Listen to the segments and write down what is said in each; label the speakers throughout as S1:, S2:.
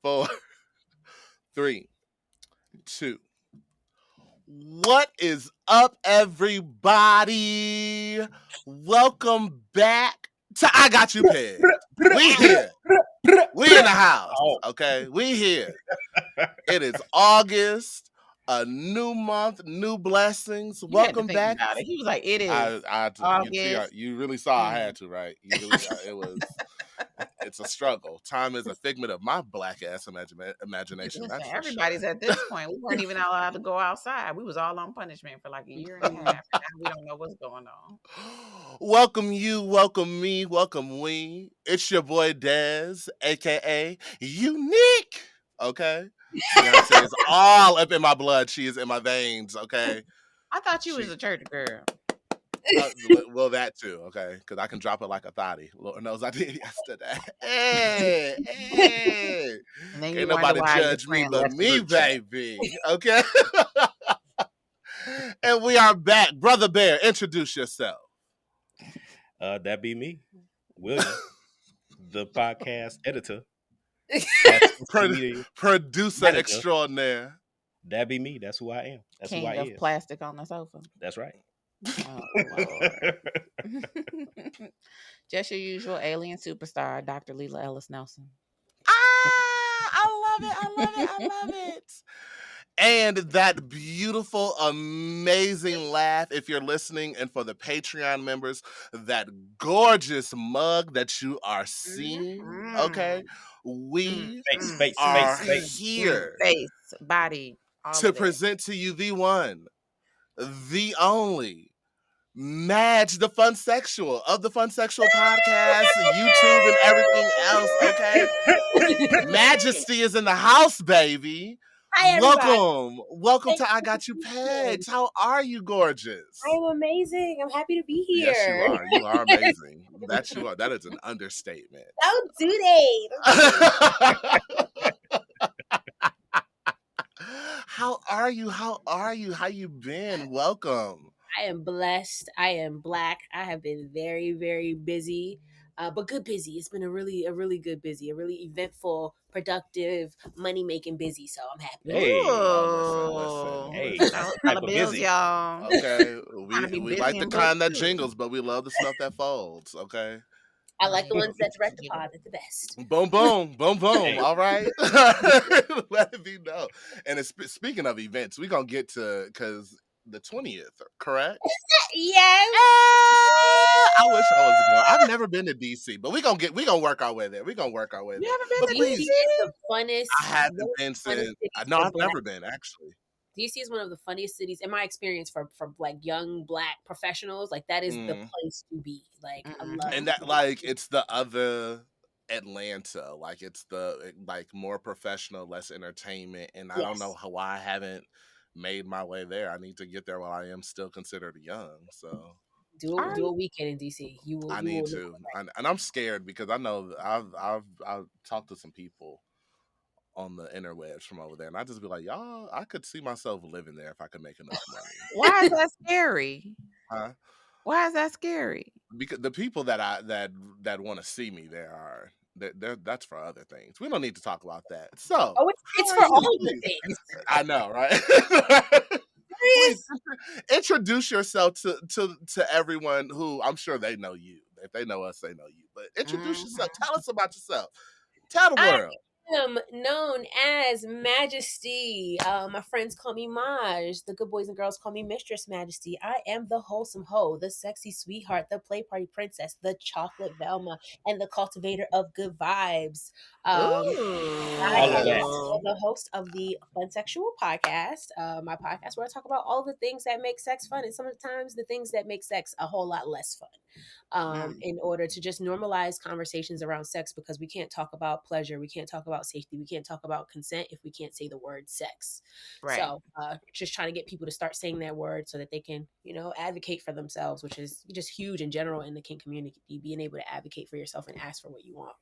S1: 4, 3, 2. What is up, everybody? Welcome back to I Got You Pegged. We here. We in the house. Okay, we here. It is August. A new month, new blessings.
S2: You had to
S1: Welcome
S2: think
S1: back.
S2: about it. He was like, "It is
S1: August. You really saw I had
S2: Mm.
S1: to, right? You really, it was. It's a struggle. Time is a figment of my black ass imagination.
S2: Listen,
S1: That's for
S2: everybody's
S1: sure.
S2: at this point. We weren't even allowed to go outside. We was all on punishment for like a year and a half. Now we don't know what's going on.
S1: Welcome you, welcome me, welcome we. It's your boy Dez, aka Unique. Okay, Beyonce is all up in my blood. She is in my veins. Okay,
S2: I thought you was a church girl.
S1: well, that too. Okay, because I can drop it like a thotty. Lord knows I did yesterday. Hey,
S2: And then you
S1: can't
S2: wonder
S1: nobody
S2: why your
S1: judge me
S2: friend
S1: but
S2: left the
S1: me,
S2: group chat.
S1: baby. Okay, and we are back, Brother Bear. Introduce yourself.
S3: That be me, William, the podcast editor,
S1: Producer
S3: manager.
S1: extraordinaire.
S3: That be me. That's who I am. That's
S2: King
S3: who I
S2: of
S3: is.
S2: plastic on the sofa.
S3: That's right.
S2: Oh, Lord. Just your usual alien superstar, Dr. Leela Ellis Nelson.
S1: I love it. I love it. I love it. And that beautiful, amazing laugh, if you're listening, and for the Patreon members, that gorgeous mug that you are seeing, okay? We are here
S2: Face, body, all
S1: to
S2: of it.
S1: present to you the one, the only, Madge, the Fun Sexual of the Fun Sexual Podcast, YouTube, and everything else, okay? Majesty is in the house, baby.
S4: Hi, everybody.
S1: Welcome to I Got You Pegged. How are you, gorgeous?
S4: I am amazing. I'm happy to be here.
S1: Yes, you are. You are amazing. That you are. That is an understatement.
S4: Don't do that.
S1: How are you? How are you? How you been? Welcome.
S4: I am blessed. I am black. I have been very, very busy, but good busy. It's been a really good busy, a really eventful, productive, money making busy. So I'm happy.
S3: Hey.
S1: Listen.
S3: Hey,
S2: dollar bills,
S3: busy.
S2: y'all.
S1: Okay,
S2: Trying to be
S1: we
S2: busy
S1: like the
S2: and
S1: kind that
S2: broke, too.
S1: jingles, but we love the stuff that folds. Okay.
S4: I like the ones that direct the pod. It's the best.
S1: Boom, boom, boom, boom.
S3: Hey.
S1: All right. Let it be known. And speaking of events, we're going to get to, because the 20th, correct?
S4: Yes.
S1: I wish I was going. I've never been to DC, but we're going to work our way there. We're going to work our way there.
S2: You haven't been
S1: But
S2: to
S1: please,
S4: DC is the funnest.
S1: I haven't been
S4: funnest
S1: since.
S4: city
S1: No,
S4: for
S1: I've
S4: black.
S1: never been, actually.
S4: DC is one of the funniest cities in my experience for like young black professionals. Like that is the place to be. Like I love
S1: And that, like, it's the other Atlanta. Like, it's the, like, more professional, less entertainment. And I don't know why I haven't made my way there. I need to get there while I am still considered young. So
S4: do a weekend in DC.
S1: I need to, and I'm scared because I know I've talked to some people on the interwebs from over there, and I just be like, y'all, I could see myself living there if I could make enough money.
S2: Why is that scary?
S1: Huh?
S2: Why is that scary?
S1: Because the people that want to see me there are. That's for other things. We don't need to talk about that. So,
S4: it's for all the things.
S1: I know, right? Please introduce yourself to everyone who I'm sure they know you. If they know us, they know you. But introduce yourself. Tell us about yourself. Tell the world.
S4: I am known as Majesty. My friends call me Maj. The good boys and girls call me Mistress Majesty. I am the wholesome hoe, the sexy sweetheart, the play party princess, the chocolate Velma, and the cultivator of good vibes. I am the host of the Fun Sexual Podcast, my podcast where I talk about all the things that make sex fun and sometimes the things that make sex a whole lot less fun. In order to just normalize conversations around sex, because we can't talk about pleasure, we can't talk about safety, we can't talk about consent if we can't say the word sex. Right. So just trying to get people to start saying that word so that they can, advocate for themselves, which is just huge in general in the kink community, being able to advocate for yourself and ask for what you want.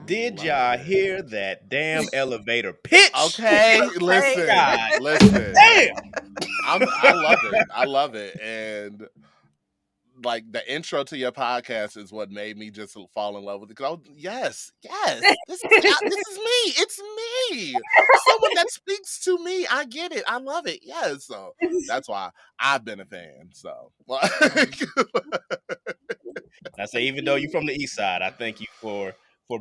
S3: Did y'all hear that damn elevator pitch?
S1: Okay, listen.
S3: Damn.
S1: I love it. I love it. And like the intro to your podcast is what made me just fall in love with it. Because yes, this is me. It's me. Someone that speaks to me. I get it. I love it. Yes, so that's why I've been a fan. So,
S3: I say, even though you're from the East Side, I thank you for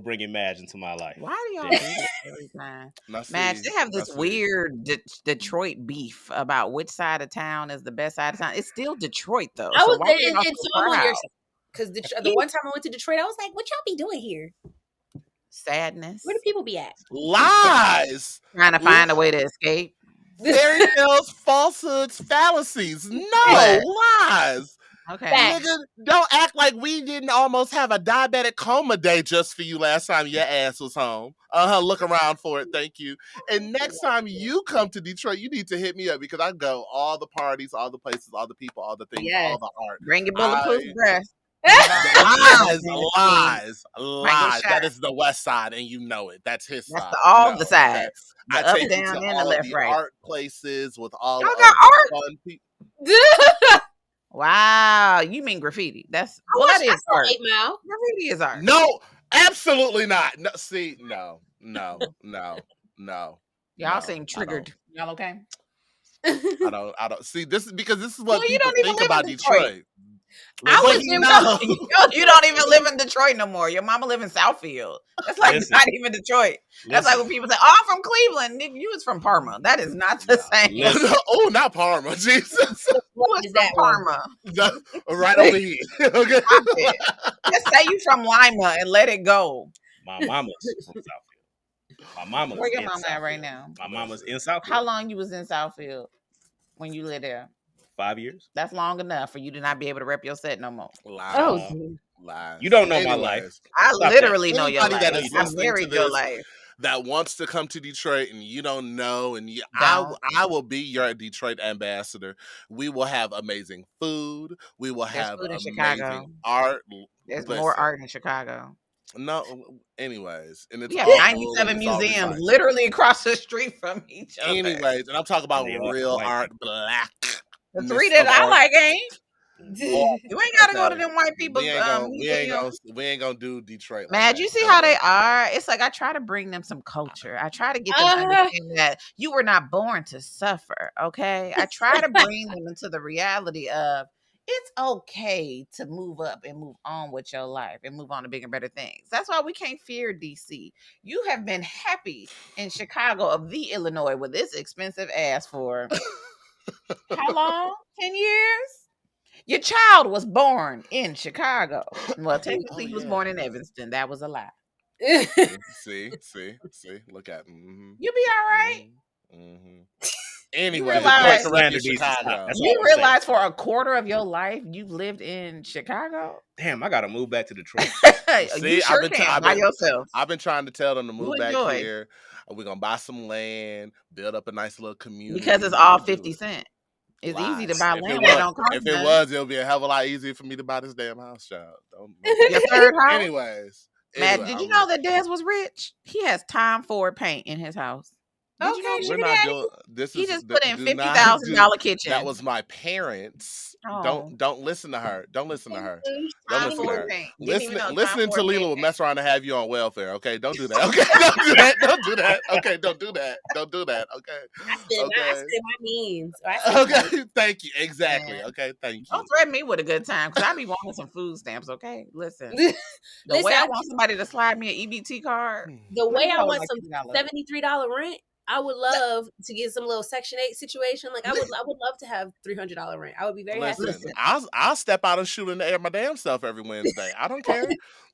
S3: bringing Madge into my life.
S2: Why do y'all
S3: Yeah.
S2: do this every time?
S1: Now, see,
S2: Madge, they have
S1: now,
S2: this
S1: see.
S2: weird Detroit beef about which side of town is the best side of town. It's still Detroit though.
S4: I
S2: So
S4: was
S2: why are
S4: and
S2: y'all
S4: so
S2: so
S4: I'm on your
S2: proud?
S4: side. Because the one time I went to Detroit, I was like, what y'all be doing here?
S2: Sadness.
S4: Where do people be at?
S1: Lies,
S2: Trying to find a way to escape.
S1: fairy tales, falsehoods, fallacies. No
S2: What?
S1: lies.
S2: Okay.
S4: Facts.
S1: Nigga, don't act like we didn't almost have a diabetic coma day just for you last time your ass was home. Look around for it. Thank you. And next time you come to Detroit, you need to hit me up because I go all the parties, all the places, all the people, all the things,
S4: Yes.
S1: all the art.
S2: Bring your bulletproof vest.
S1: Lies.
S2: shot.
S1: That is the West Side, and you know it. That's his
S2: That's
S1: side.
S2: all
S1: No,
S2: the sides.
S1: I
S2: The up,
S1: take you
S2: down,
S1: to
S2: and the
S1: all of
S2: left,
S1: the
S2: right.
S1: art places with all
S2: Y'all
S1: of
S2: got
S1: the
S2: art?
S1: fun people.
S2: Wow, you mean graffiti? That's well, that is art.
S4: 8 Mile.
S2: Graffiti is art.
S1: No, absolutely not. No, see, no.
S2: Y'all
S1: No,
S2: seem triggered. Y'all okay?
S1: I don't see this is because this is what
S2: Well, you
S1: people
S2: don't even
S1: think
S2: live in
S1: about
S2: Detroit.
S1: Detroit.
S2: I
S1: But
S2: was in
S1: no.
S2: you don't even live in Detroit no more. Your mama live in Southfield. That's like
S3: Listen.
S2: not even Detroit. That's like
S3: Listen.
S2: when people say, "Oh, I'm from Cleveland." Nigga, you was from Parma. That is not the same.
S3: Listen.
S1: Oh, not Parma, Jesus.
S4: What is that one?
S2: Parma?
S1: Right over here. Okay.
S2: Stop it. Just say you from Lima and let it go.
S3: My mama's from Southfield. My mama's
S2: Where your
S3: in
S2: mama at right
S3: Southfield.
S2: now?
S3: My mama's in Southfield.
S2: How long you was in Southfield when you lived there?
S3: 5 years.
S2: That's long enough for you to not be able to rep your set no more.
S1: Lies.
S4: Oh,
S1: Lies.
S3: You don't know my life.
S1: Anyways,
S2: I
S3: Stop
S2: literally know your
S1: Anybody
S2: life.
S1: that is
S2: I
S1: listening to
S2: married your
S1: this
S2: life.
S1: that wants to come to Detroit and you don't know, and
S2: Don't.
S1: I will be your Detroit ambassador. We will have amazing food. We will
S2: There's
S1: have
S2: food in
S1: amazing
S2: Chicago.
S1: art.
S2: There's
S1: Listen,
S2: more art in Chicago.
S1: No, anyways, and it's
S2: We have
S1: all
S2: 97
S1: it's all
S2: museums
S1: recycled.
S2: literally across the street from each other.
S1: Anyways, and I'm talking about
S3: They all
S1: real
S3: white.
S1: art, black.
S2: The three that I like ain't.
S1: Oh,
S2: You ain't gotta go to
S1: okay.
S2: them white people's
S1: we ain't gonna do Detroit.
S2: Man,
S1: like
S2: you
S1: that.
S2: see how they are? It's like I try to bring them some culture. I try to get them to understand that you were not born to suffer, okay? I try to bring them into the reality of it's okay to move up and move on with your life and move on to bigger and better things. That's why we can't fear DC. You have been happy in Chicago of the Illinois with this expensive ass for how long? 10 years? Your child was born in Chicago. Well, technically, he was born in Evanston. That was a lie.
S1: See. Look at.
S2: You'll be all right.
S1: Anyway,
S2: realize-
S1: the rest of
S3: Standard needs to
S1: Chicago.
S3: stop. That's all
S2: You
S3: I'm saying.
S2: realize for a quarter of your life, you've lived in Chicago?
S3: Damn, I gotta move back to Detroit.
S1: See,
S2: you sure
S1: I've been-
S2: can
S1: I've
S2: by
S1: been-
S2: yourself.
S1: I've been trying to tell them to move back
S2: enjoy.
S1: here. We're gonna buy some land, build up a nice little community.
S2: Because it's all
S1: Do
S2: 50
S1: it.
S2: cents. It's
S1: Lies.
S2: easy to buy
S1: If
S2: land
S1: it
S2: where it
S1: was-
S2: don't cost
S1: If it
S2: nothing.
S1: was, it'll be a hell of a lot easier for me to buy this damn house, child.
S2: Your third house?
S1: Anyways,
S2: Matt, did you know that Dez was rich? He has Tom Ford paint in his house. Did you know
S4: Okay,
S2: that?
S1: we're
S4: Sugar
S1: not
S4: daddy?
S1: doing this?
S2: He
S1: is
S2: just put in
S1: do not
S2: $50,000 kitchen.
S1: That was my parents.
S2: Oh.
S1: Don't listen to her. Don't listen to her. Don't
S2: Tom
S1: listen to
S2: Ford
S1: her.
S2: paint. Didn't even know Tom
S1: Listening to
S2: Ford
S1: Lila
S2: paint
S1: will
S2: that.
S1: mess around and have you on welfare. Okay, don't do that. Okay, don't do that. Don't do that. Okay, don't do that. Don't do that. Okay.
S4: I spend
S1: Okay.
S4: my means. Or I spend my-
S1: Okay. Thank you. Exactly.
S2: Yeah.
S1: Okay. Thank you.
S2: Don't threaten me with a good time because I be wanting some food stamps, okay? Listen. The
S4: Listen,
S2: way I
S4: I-
S2: want somebody to slide me an EBT card.
S4: The way I
S2: know,
S4: want
S2: like
S4: some
S2: $50.
S4: $73 rent, I would love to get some little Section 8 situation. Like I would love to have $300 rent. I would be very happy.
S1: Listen, I'll step out and shoot in the air my damn self every Wednesday. I don't care.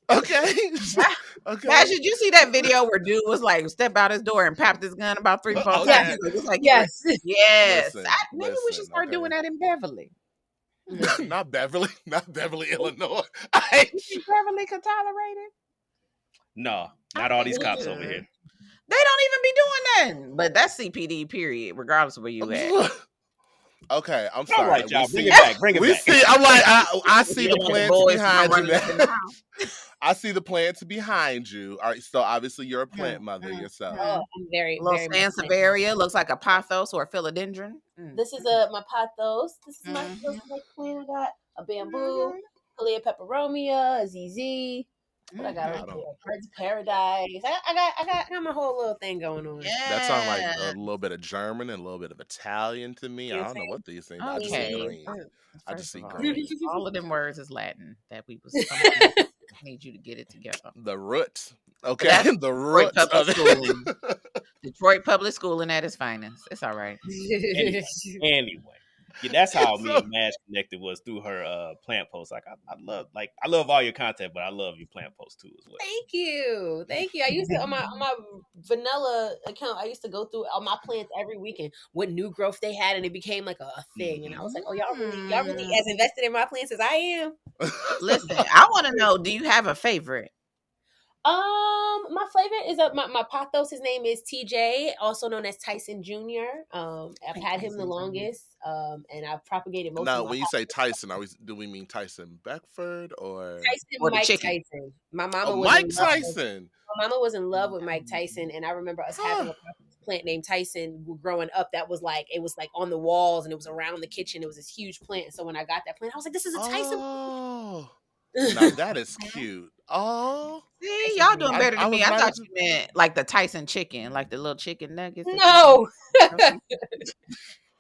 S1: Okay. Okay.
S2: Guys, did you see that video where dude was like step out his door and popped his gun about 3-4 times?
S1: Okay.
S2: It's like,
S4: Yes.
S2: yes.
S1: Listen,
S2: Maybe we should
S1: listen,
S2: start
S1: okay.
S2: doing that in Beverly.
S1: Not Beverly, Illinois. I hate
S2: You think Beverly could tolerate it?
S3: No, not all these
S2: think
S3: cops
S2: we
S3: over
S2: should.
S3: here.
S2: They don't even be doing nothing. But that's CPD, period, regardless of where you at.
S1: Okay, I'm
S3: All
S1: sorry.
S3: right, y'all.
S1: We
S3: Bring
S1: see-
S3: it back. Bring it
S1: we
S3: back.
S1: see. I'm like, I see the
S2: You want
S1: plants
S2: boys to
S1: behind
S2: come
S1: you,
S2: running up in the
S1: man.
S2: house.
S1: I see the plants behind you. All right, so obviously you're a plant mother
S2: mm,
S1: yourself.
S4: Oh, I'm very,
S2: A little
S4: very much like-
S2: Sansevieria looks like a pothos or a philodendron.
S4: This is my pothos. This is my
S2: Mhm.
S4: this is my plant. I got a bamboo, Kalia Pepperomia, a ZZ. What I got
S2: Mhm.
S4: over here? Birds of Paradise. I got my whole little thing going on.
S1: That sounds like a
S2: Yeah.
S1: little bit of German and a little bit of Italian to me.
S4: You know
S1: I
S4: what
S1: don't know what these things. I
S4: I'm
S1: just see
S2: Okay.
S1: green. I just
S2: First
S1: see
S2: of
S1: green.
S2: all of them words is Latin that we was
S4: saying?
S2: coming. Need you to get it together.
S1: The roots. Okay,
S2: That's
S1: the
S2: Detroit
S1: roots
S2: public
S1: of
S2: schooling.
S1: it.
S2: Detroit public schooling at its finest. It's all right.
S3: Anyway, yeah, that's how me
S1: So-
S3: and Madge connected, was through her plant posts. Like I love all your content, but I love your plant posts too as well.
S4: Thank you. I used to on my vanilla account. I used to go through all my plants every weekend, what new growth they had, and it became like a thing. And I was like, oh, y'all really as invested in my plants as I am.
S2: Listen, I want to know, do you have a favorite?
S4: My favorite is my Pathos. His name is TJ, also known as Tyson Jr. I've had him the longest. And I've propagated most
S1: Now,
S4: of my
S1: when you say Tyson, do we mean Tyson Beckford or
S4: Tyson,
S2: Or the
S4: Mike
S2: chicken?
S4: Tyson. My mama was
S1: Mike
S4: in love with,
S1: Tyson?
S4: my mama was in love with Mike Tyson, and I remember us having
S1: Huh.
S4: a plant named Tyson growing up. That was like it was like on the walls, and it was around the kitchen. It was this huge plant. So when I got that plant, I was like, "This is a Tyson."
S1: Oh, now that is cute. Oh,
S2: See, y'all doing better
S1: I
S2: than me.
S1: was
S2: I
S1: not
S2: thought
S1: even-
S2: you meant like the Tyson chicken, like the little chicken nuggets.
S4: No,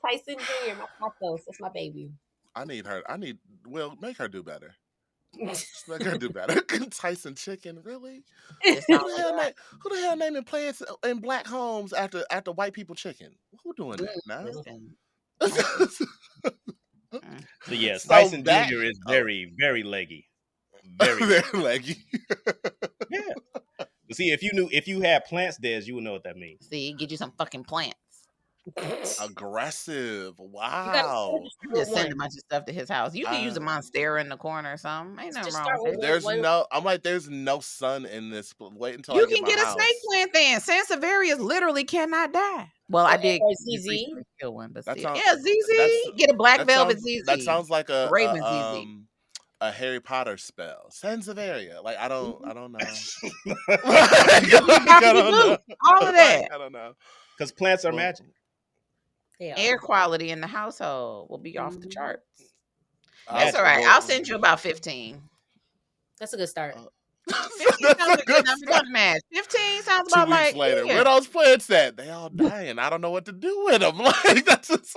S4: Tyson Jr. My Pathos. That's my baby.
S1: I need her. Make her do better. Just make her do better. Tyson Chicken, really?
S2: It's
S1: Who
S2: all
S1: the hell, who the hell naming plants in black homes after white people chicken? Who doing that now?
S2: Listen,
S3: So yes,
S1: So
S3: Tyson
S1: that-
S3: Jr. is very, very leggy. Very.
S1: They're leggy.
S3: Yeah. But see, if you had plants, Des, you would know what that means.
S2: see, get you some fucking plants.
S1: Aggressive.
S4: You
S1: Wow.
S2: You just send a bunch of stuff to his house. You can use a monstera in the corner or something. Ain't nothing
S4: Just
S2: wrong
S4: start
S2: with
S4: with
S2: it.
S1: There's
S4: one-
S1: no. I'm like, there's no sun in this. Wait until
S2: You
S1: I get
S2: can
S1: my
S2: get a
S1: house.
S2: snake plant then. Sansevieria literally cannot die. Well, I did
S4: Or
S2: just
S4: ZZ.
S2: recently kill one, but
S1: That
S2: still.
S1: sounds-
S2: Yeah, ZZ.
S1: that's-
S2: Get a black
S1: That
S2: velvet
S1: sounds,
S2: ZZ.
S1: that sounds like
S2: Raven ZZ.
S1: a Harry Potter spell. Sansevieria. Like I don't know.
S2: Poppy Blue, all of that.
S1: I don't know.
S3: Because plants are
S1: Well,
S3: magic.
S4: They are.
S2: Air quality in the household will be off the
S4: Mhm.
S2: charts.
S3: That's
S2: That's all right. I'll send you about 15.
S4: That's a good start.
S2: 15
S1: That's
S2: sounds
S1: a
S2: like
S1: good
S2: number.
S1: start.
S2: Don't match. 15 sounds
S1: 2
S2: about
S1: weeks
S2: like
S1: later,
S2: yeah.
S1: where those plants at? They all dying. I don't know what to do with them. Like that's just.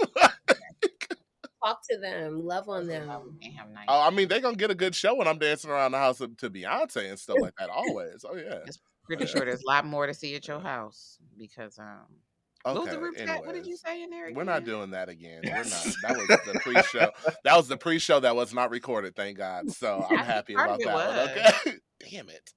S4: Talk to them. Love on them.
S2: We can't have nice.
S1: Oh, I mean, they're gonna get a good show when I'm dancing around the house to Beyonce and stuff like that. Always. Oh yeah.
S2: Pretty sure there's a lot more to see at your house because what was
S1: Okay.
S2: the group chat? What did you
S1: Anyways.
S2: say in there?
S1: We're not
S2: again?
S1: doing that again. We're not. That was the pre-show. That was the pre-show that was not recorded. Thank God. So I'm
S2: I think
S1: happy
S2: part
S1: about
S2: of it
S1: that one.
S2: was.
S1: Okay. Damn it.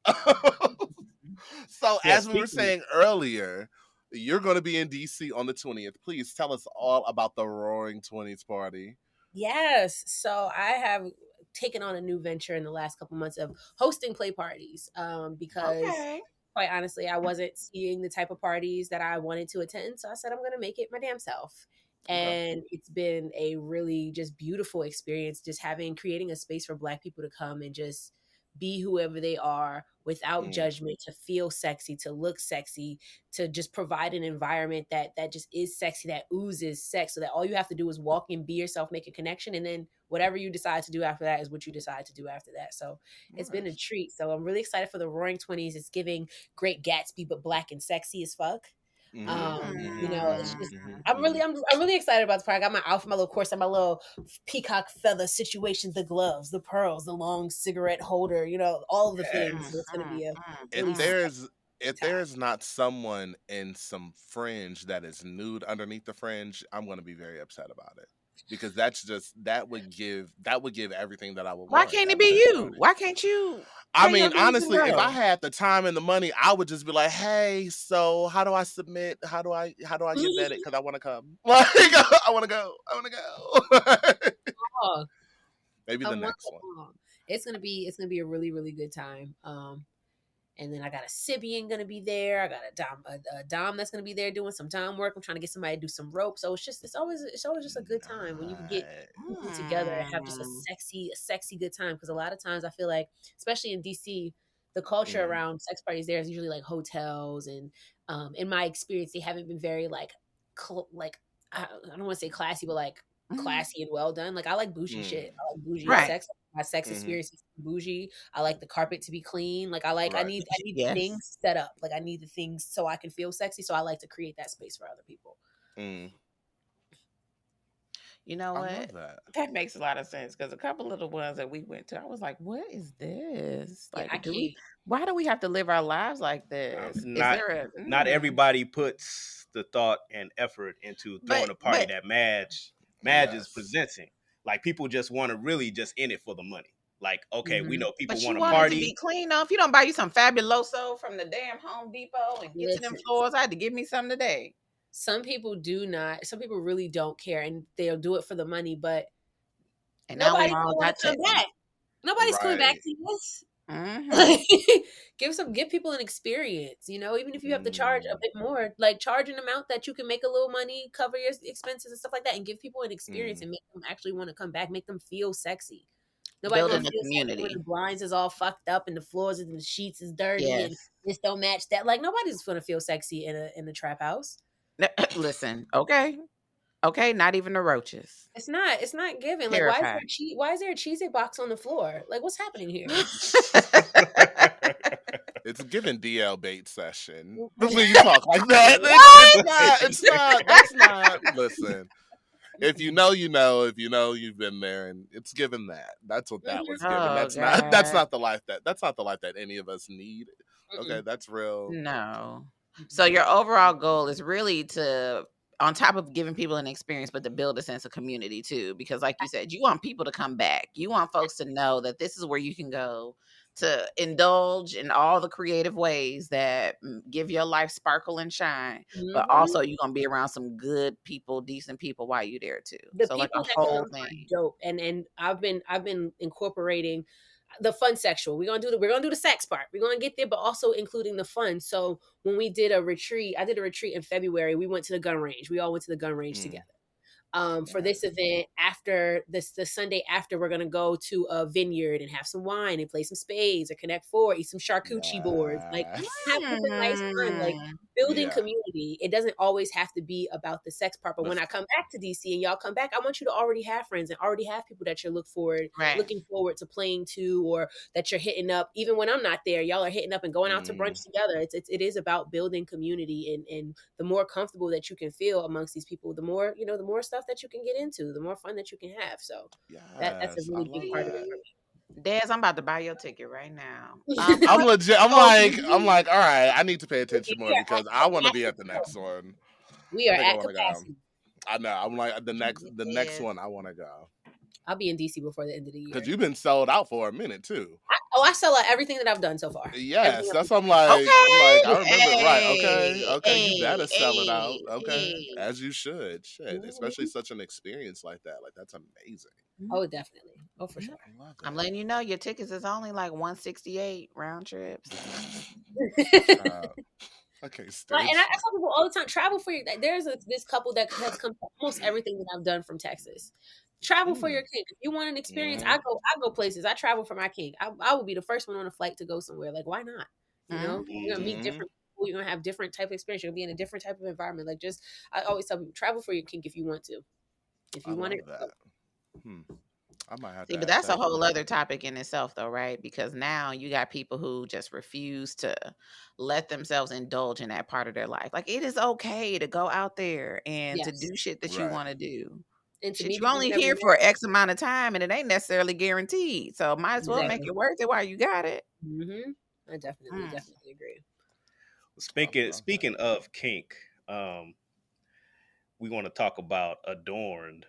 S1: So
S3: Yeah,
S1: as we were
S3: speaking-
S1: saying earlier, you're going to be in DC on the 20th. Please tell us all about the Roaring 20s party.
S4: Yes. So I have taken on a new venture in the last couple months of hosting play parties. Because
S2: Okay.
S4: quite honestly, I wasn't seeing the type of parties that I wanted to attend. So I said I'm gonna make it my damn self. And it's been a really just beautiful experience, just creating a space for Black people to come and just be whoever they are without
S1: Mm.
S4: judgment, to feel sexy, to look sexy, to just provide an environment that just is sexy, that oozes sex, so that all you have to do is walk in, be yourself, make a connection, and then whatever you decide to do after that is what you decide to do after that. So it's been a treat. So I'm really excited for the Roaring 20s. It's giving Great Gatsby, but Black and sexy as fuck. You know, it's just I'm really excited about the party. I got my outfit, my little corset, my little peacock feather situation, the gloves, the pearls, the long cigarette holder, you know, all of the things. So it's gonna be a really
S1: If there's not someone in some fringe that is nude underneath the fringe, I'm going to be very upset about it. Because that would give everything that I would
S2: Why
S1: want.
S2: can't it
S1: at
S2: be
S1: that
S2: you?
S1: party.
S2: Why can't you?
S1: I
S2: bring your
S1: mean,
S2: boobs and
S1: honestly, if
S2: go?
S1: I had the time and the money, I would just be like, "Hey, so how do I submit? How do I get vetted? Because I want to come. Like, I want to go. I want to go."
S4: Oh,
S1: Maybe the
S4: come
S1: next
S4: on,
S1: one.
S4: come on. It's gonna be a really, really good time. And then I got a Sibian gonna be there. I got a Dom that's gonna be there doing some Dom work. I'm trying to get somebody to do some rope. So it's always just a good time when you can get people together and have just a sexy good time. Because a lot of times I feel like, especially in DC, the culture around sex parties there is usually like hotels, and in my experience, they haven't been very like I don't want to say classy, but like classy and well done. Like I like bougie
S1: Mm.
S4: shit. I like bougie
S2: Right.
S4: sex. My sex
S1: Mhm.
S4: experience is bougie. I like the carpet to be clean. Like I
S1: Right.
S4: need the
S2: Yes.
S4: things set up. Like I need the things so I can feel sexy. So I like to create that space for other people.
S1: Mm.
S2: You know
S1: I
S2: what?
S1: love that.
S2: That makes a lot of sense because a couple of the ones that we went to, I was like, "What is this?
S4: Yeah,
S2: Like,
S4: I can't.
S2: Why do we have to live our lives like this? Is
S3: Not
S2: there
S3: not everybody puts the thought and effort into throwing
S2: But
S3: a party
S2: but
S3: that Madge is
S1: Yes.
S3: presenting. Like people just want to really just in it for the money. Like, okay, we
S4: Mhm.
S3: know people
S2: but you
S3: want to
S2: want it to
S3: party.
S2: be clean though. If you don't buy you some Fabuloso from the damn Home Depot and get to them
S4: Listen,
S2: floors, I had to give me some today.
S4: some people do not. Some people really don't care, and they'll do it for the money. But
S2: And now we
S4: nobody's
S2: all
S4: gonna want
S2: got
S4: to come
S2: texts.
S4: back. Nobody's coming back
S1: Right.
S4: to this.
S2: Mm-hmm.
S4: Give people an experience, you know, even if you have to charge a
S1: Mm.
S4: bit more, like charge an amount that you can make a little money, cover your expenses and stuff like that, and give people an experience
S1: Mm.
S4: and make them actually want to come back, make them feel sexy. Nobody
S2: Building
S4: gonna
S2: the
S4: feel sexy when
S2: community.
S4: the blinds is all fucked up and the floors and the sheets is dirty and
S2: Yes.
S4: this don't match that. Like nobody's gonna feel sexy in a trap house.
S2: Listen, okay, not even the roaches.
S4: It's not given. Like
S2: Terrified.
S4: why is there a Cheez-It box on the floor? Like what's happening here?
S1: It's a given DL bait session. When you talk like that, it's not. That's not. Listen, if you know, you know. If you know, you've been there, and it's given that. That's what that was given.
S2: Oh,
S1: That's not. That's
S2: God.
S1: not the life that. That's not the life that any of us need. Okay,
S4: Mm-mm.
S1: that's real.
S2: No. So your overall goal is really to, on top of giving people an experience, but to build a sense of community too. Because like you said, you want people to come back. You want folks to know that this is where you can go to indulge in all the creative ways that give your life sparkle and shine. But
S4: Mhm.
S2: also you're going to be around some good people, decent people while you're there too.
S4: The
S2: So like a
S4: people that
S2: whole
S4: come are
S2: thing.
S4: dope, and I've been incorporating the fun sexual. We're gonna do the sex part. We're gonna get there, but also including the fun. So when we did a retreat, I did a retreat in February. We went to the gun range. We all went to the gun range
S1: Mm.
S4: together. For this event, after this, the Sunday after, we're gonna go to a vineyard and have some wine and play some spades or Connect Four, eat some charcuterie boards, like have a nice time, like building
S1: Yeah.
S4: community. It doesn't always have to be about the sex part, but when I come back to DC and y'all come back, I want you to already have friends and already have people that you're
S2: Right.
S4: looking forward to playing to, or that you're hitting up. Even when I'm not there, y'all are hitting up and going out to brunch together. It is about building community, and the more comfortable that you can feel amongst these people, the more, you know, the more stuff that you can get into, the more fun that you can have. So that's a
S1: Yes, I
S4: really
S1: love
S4: big part of it
S1: that.
S4: for me.
S2: Des, I'm about to buy your ticket right now.
S1: I'm legit. I'm like, all right. I need to pay attention more
S4: We are
S1: because
S4: at
S1: I want to be
S4: capacity.
S1: at the next one.
S4: We
S1: I
S4: are
S1: think I
S4: at
S1: want to go.
S4: capacity.
S1: I know. I'm like the next
S2: Yes.
S1: one. I want to go
S4: I'll be in DC before the end of the year.
S1: because you've been sold out for a minute too.
S4: I sell out everything that I've done so far.
S1: Yes,
S4: Everything
S1: that's
S4: I've
S1: what I'm like.
S2: Okay.
S1: I remember it. Right.
S2: Hey,
S1: Okay. You better sell it out.
S2: hey,
S1: Okay,
S2: hey.
S1: as you should. Shit,
S4: Mhm.
S1: especially such an experience like that. Like that's amazing.
S4: Oh, definitely. Oh, for sure.
S1: I love
S2: I'm
S1: that.
S2: letting you know your tickets is only like 168 round trips.
S1: Okay,
S4: Well, and I tell people all the time, travel for your. There's this couple that has come to almost everything that I've done from Texas. Travel for your kink. If you want an experience, I go places. I travel for my kink. I will be the first one on a flight to go somewhere. Like, why not? You know, you're gonna meet different people. You're gonna have different type of experience. You're gonna be in a different type of environment. Like, just I always tell people, travel for your kink if you want to. If you want it,
S1: that. I might have to.
S2: See, but that's a whole other topic in itself, though, right? Because now you got people who just refuse to let themselves indulge in that part of their life. Like, it is okay to go out there and to do shit that you want to do.
S4: And to
S2: Shit,
S4: meet
S2: you only here for X amount of time, and it ain't necessarily guaranteed. So might as well make it worth it while you got it.
S4: Mm-hmm. I definitely agree.
S3: Speaking of kink, we want to talk about Adorned.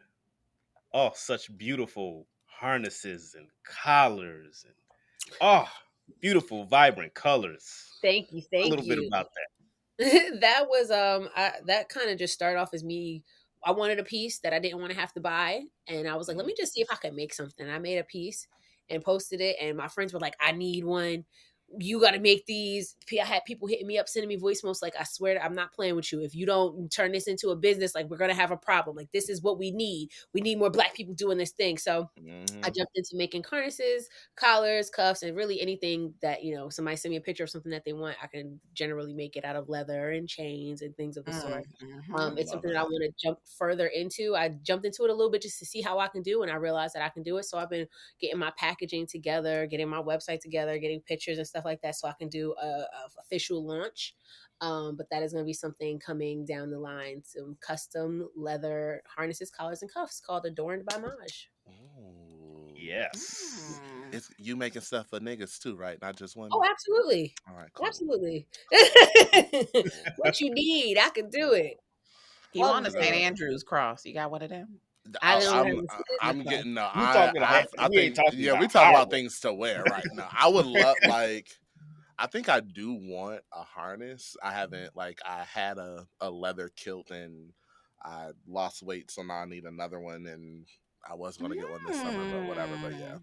S3: Oh, such beautiful harnesses and collars and beautiful, vibrant colors.
S4: Thank you.
S3: A little bit about that.
S4: That was that kind of just started off as me. I wanted a piece that I didn't want to have to buy, and I was like, let me just see if I can make something. I made a piece and posted it, and my friends were like, I need one. you got to make these. I had people hitting me up, sending me voicemails like, I swear I'm not playing with you. If you don't turn this into a business, like, we're going to have a problem. Like, this is what we need. We need more Black people doing this thing. So I jumped into making harnesses, collars, cuffs, and really anything that, somebody send me a picture of something that they want. I can generally make it out of leather and chains and things of the sort. It's something that I want to jump further into. I jumped into it a little bit just to see how I can do, and I realized that I can do it. So I've been getting my packaging together, getting my website together, getting pictures and stuff like that, so I can do a official launch. But that is going to be something coming down the line. Some custom leather harnesses, collars, and cuffs called Adorned by Maj.
S3: Yes.
S1: It's you making stuff for niggas too, right? Not just women.
S4: Oh, absolutely.
S1: All right, cool.
S4: Absolutely. What you need, I can do it.
S2: He want a St. Andrew's cross. You got one of them?
S1: I'm getting no.
S3: We talking
S1: I think we talk about things to wear right now. I would love I think I do want a harness. I haven't I had a leather kilt and I lost weight, so now I need another one, and I was gonna get one this summer, but whatever. But yeah.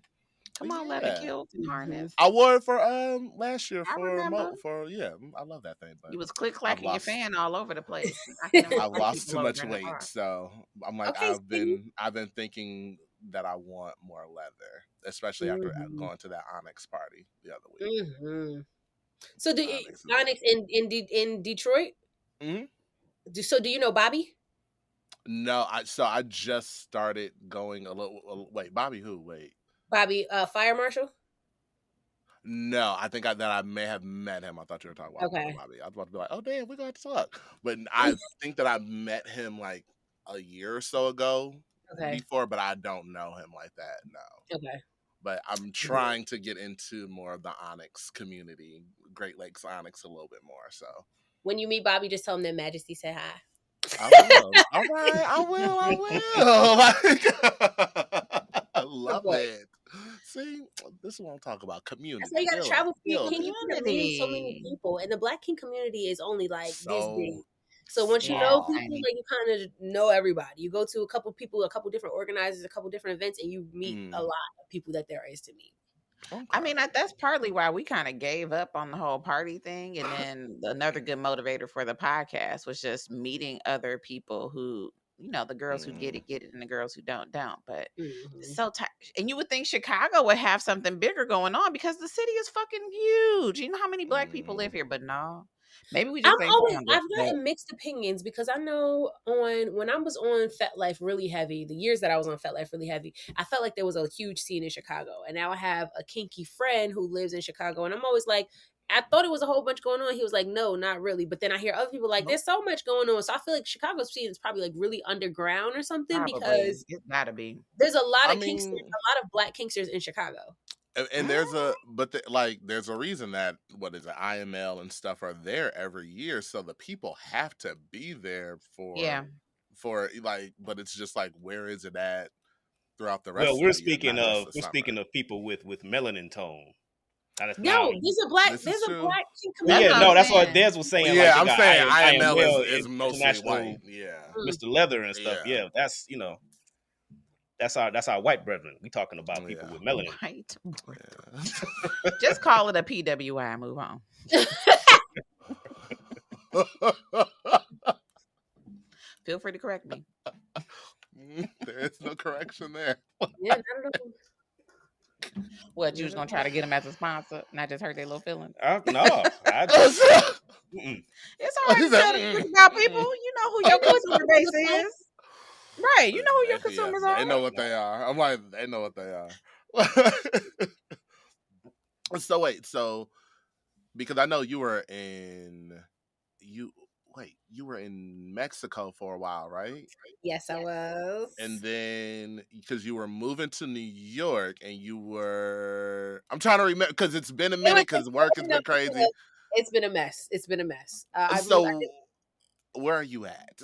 S2: Come on, leather kilt and harness.
S1: I wore it for last year
S2: I
S1: love that thing. But
S2: you was click clacking your fan all over the place.
S1: I've lost too much weight, so I'm like,
S4: Okay,
S1: I've been thinking that I want more leather, especially after going to that Onyx party the other week.
S4: So do Onyx in Detroit? So do you know Bobby?
S1: No, I just started going a little. Wait, Bobby who? Wait.
S4: Bobby, fire marshal?
S1: No, I think that I may have met him. I thought you were talking about Bobby. I was about to be like, oh damn, we're going to talk. But I think that I met him like a year or so ago before, but I don't know him like that. No.
S4: Okay.
S1: But I'm trying to get into more of the Onyx community, Great Lakes Onyx, a little bit more. So
S4: when you meet Bobby, just tell him that Majesty said hi.
S1: I will. All right, I will. I love it. See, this is what I'm talking about. Community.
S4: That's why you gotta travel for your king community. So many people, and the Black king community is only this big. So once you know people, you kind of know everybody. You go to a couple people, a couple different organizers, a couple different events, and you meet a lot of people that there is to meet.
S2: Okay. I mean, that's partly why we kind of gave up on the whole party thing. And then another good motivator for the podcast was just meeting other people who, the girls who get it, and the girls who don't. But so and you would think Chicago would have something bigger going on because the city is fucking huge. You know how many Black people live here, but no. Maybe we just
S4: I've gotten mixed opinions because I know when I was on FetLife really heavy, the years that I was on FetLife really heavy, I felt like there was a huge scene in Chicago. And now I have a kinky friend who lives in Chicago, and I'm always like, I thought it was a whole bunch going on. He was like, no, not really. But then I hear other people like, there's so much going on. So I feel like Chicago's scene is probably like really underground or something because
S2: it's gotta be.
S4: There's a lot of kinksters, a lot of Black kinksters in Chicago.
S1: And there's there's a reason that IML and stuff are there every year, so the people have to be there for but it's just like, where is it at throughout the rest?
S3: Well, we're speaking of people with melanin tone.
S4: No, there's a Black kink
S3: community. Yeah, no, that's what Dez was saying.
S1: Yeah, I'm saying IML is mostly white. Yeah,
S3: Mr. Leather and stuff. Yeah, that's That's our white brethren. We talking about people with melanin.
S2: White Just call it a PWI. Move on. Feel free to correct me.
S1: There is no correction there.
S4: Yeah,
S2: What, you was gonna try to get them as a sponsor, and I just hurt their little feelings?
S3: No,
S2: it's all right to tell the truth about people. You know who your customer base is. Right, you know who your consumers are.
S1: They know what they are. I'm like, they know what they are. So wait, because I know you were in Mexico for a while, right?
S4: Yes, I was.
S1: And then because you were moving to New York, and I'm trying to remember because it's been a minute because work has been crazy.
S4: It's been a mess.
S1: Where are you at?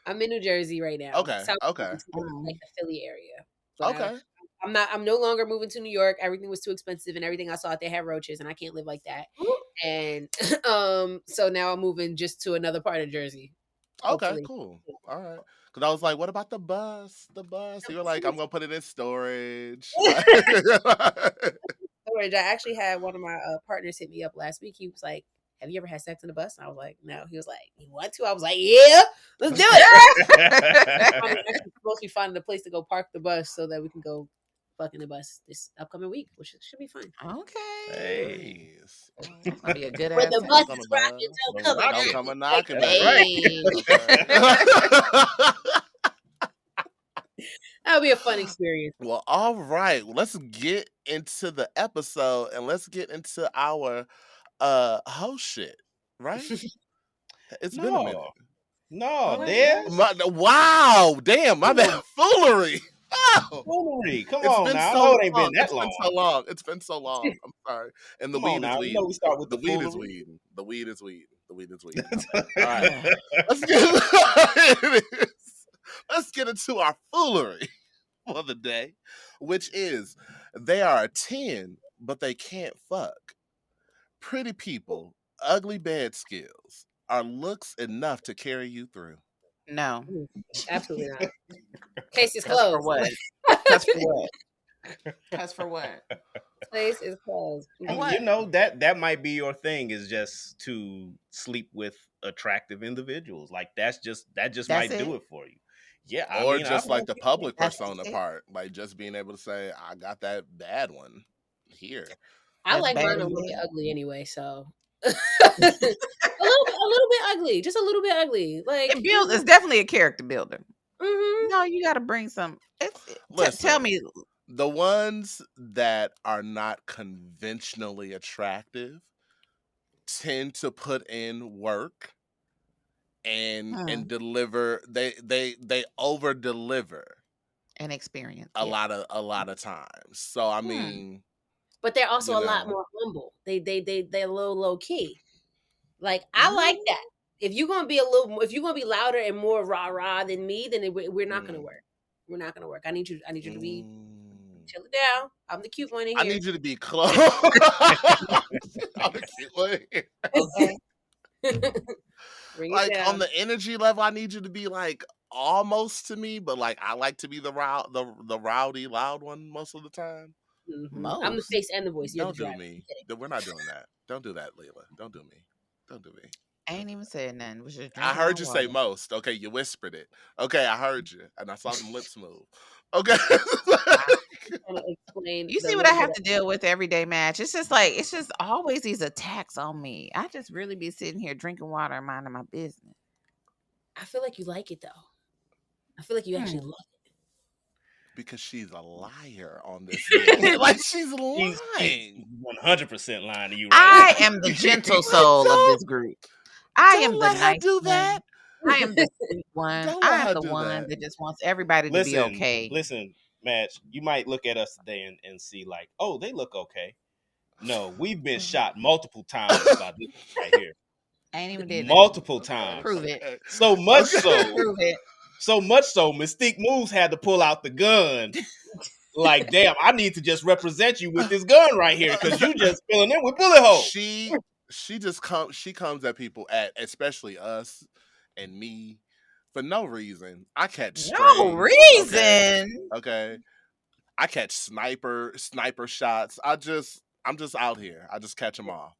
S4: I'm in New Jersey right now.
S1: Okay.
S4: Like the Philly area. But
S1: okay.
S4: I'm no longer moving to New York. Everything was too expensive, and everything I saw out there had roaches, and I can't live like that. And so now I'm moving just to another part of Jersey.
S1: Okay, cool. All right. Because I was like, what about the bus? You were like, I'm gonna put it in storage.
S2: The
S4: storage. I actually had one of my partners hit me up last week. He was like, "Have you ever had sex in the bus?" And I was like, "No." He was like, "You want to?" I was like, "Yeah, let's do it." I'm actually supposed to be finding a place to go park the bus so that we can go fuck in the bus this upcoming week, which should be fun.
S2: Okay.
S3: Hey.
S1: Nice.
S2: It's gonna be a good
S4: When
S2: ass
S4: the
S2: time.
S4: bus
S1: Fuck on
S4: is
S1: the
S4: rocking,
S1: bus.
S4: don't come a
S1: Don't
S4: knocking.
S1: come a knocking,
S3: That's
S1: baby.
S2: Hey.
S1: Okay.
S4: That would be a fun experience.
S1: Well, all right. Let's get into the episode and let's get into our host shit. Right? It's been a minute.
S3: No,
S2: What?
S3: Des.
S1: Wow, damn, my bad. Foolery. Oh,
S3: Foolery. Come
S1: it's
S3: on
S1: been
S3: now. I
S1: so
S3: know it ain't been
S1: long.
S3: that
S1: It's been
S3: long.
S1: so long. It's been so long. I'm sorry. And the
S3: Come on
S1: weed is
S3: now.
S1: weed.
S3: You know we start with
S1: The
S3: the
S1: weed is
S3: foolery.
S1: weed. The weed is weed. The weed is weed. All right. Let's get it is. Let's get into our foolery for the day, which is they are a 10, but they can't fuck. Pretty people, ugly bed skills. Are looks enough to carry you through?
S2: No.
S4: Absolutely not. Case is
S2: Cause for
S4: closed.
S2: what? Cause for what? Cause for what?
S4: Case is closed.
S3: I mean,
S2: What?
S3: you know that might be your thing, is just to sleep with attractive individuals. Like that just
S2: That's
S3: might
S2: it?
S3: do it for you. Yeah, I
S1: Or
S3: mean,
S1: just
S3: I've
S1: like
S3: known
S1: the
S3: people.
S1: public
S2: That's
S1: persona
S2: it.
S1: part, like just being able to say, I got that bad one here.
S4: I
S2: As
S4: like
S2: bad
S4: mine
S2: as
S4: a little
S2: it
S4: bit
S2: is.
S4: ugly anyway, so a little bit ugly, just a little bit ugly. Like
S2: It builds. It's definitely a character builder.
S4: mhm.
S2: No, you got to bring some. Tell
S1: Listen,
S2: me.
S1: the ones that are not conventionally attractive tend to put in work and
S2: Hmm,
S1: deliver. They over deliver
S2: an experience.
S1: a
S2: Yes.
S1: lot of times. So I
S2: Hmm.
S1: mean,
S4: But they're also
S1: you
S4: a lot
S1: know,
S4: more humble. They're a little low key. Like I like that. If you're gonna be a little, if you're gonna be louder and more rah rah than me, then we're not gonna
S1: Mm,
S4: work. We're not gonna work. I need you to be
S1: mm.
S4: chill it down. I'm the cute one in
S1: I
S4: here.
S1: need you to be close. I'm a cute one.
S2: Okay.
S4: Bring it
S1: Like
S4: down.
S1: on the energy level, I need you to be like almost to me, but like I like to be the rowdy, loud one most of the time.
S4: Mhm. I'm the
S2: Most.
S4: face and the voice. You're the
S1: Don't do
S4: driver. I'm
S1: me.
S4: kidding.
S1: We're not doing that. Don't do that, Leela. Don't do me. Don't do me.
S2: I
S1: Don't
S2: ain't
S1: do
S2: even
S1: me.
S2: said nothing. Was just
S1: I
S2: drinking my
S1: heard you say
S2: water.
S1: most. Okay, you whispered it. Okay, I heard you, and I saw them lips move. Okay.
S4: Trying to explain
S2: You
S4: the
S2: see what I
S4: little
S2: have
S4: bit
S2: to deal with every day, Match. It's just like it's just always these attacks on me. I just really be sitting here drinking water and minding my business.
S4: I feel like you like it though. I feel like you actually
S2: Hmm.
S4: love it.
S1: Because she's a liar on this. Day. Like she's
S3: She's
S1: lying.
S3: 100% lying to you right
S2: I am the gentle soul of this group. I am
S1: Don't
S2: the
S1: let her
S2: nice
S1: do
S2: one.
S1: that.
S2: I am the sweet one.
S1: Don't
S2: I
S1: let
S2: am
S1: her
S2: the
S1: do
S2: one
S1: that.
S2: that just wants everybody to be okay.
S3: Listen, Match, you might look at us today and see like, oh, they look okay. No, we've been shot multiple times by this right here.
S2: I ain't even did that.
S3: Multiple
S1: Okay,
S3: times.
S2: Prove it.
S1: okay.
S3: So much
S1: Okay.
S3: so,
S2: Prove it.
S3: Mystique Moves had to pull out the gun. Like, damn, I need to just represent you with this gun right here because you just filling in with bullet holes.
S1: She just comes at people at especially us and me for no reason. I catch
S2: No
S1: strays.
S2: reason.
S1: Okay. I catch sniper shots. I'm just out here. I just catch them all.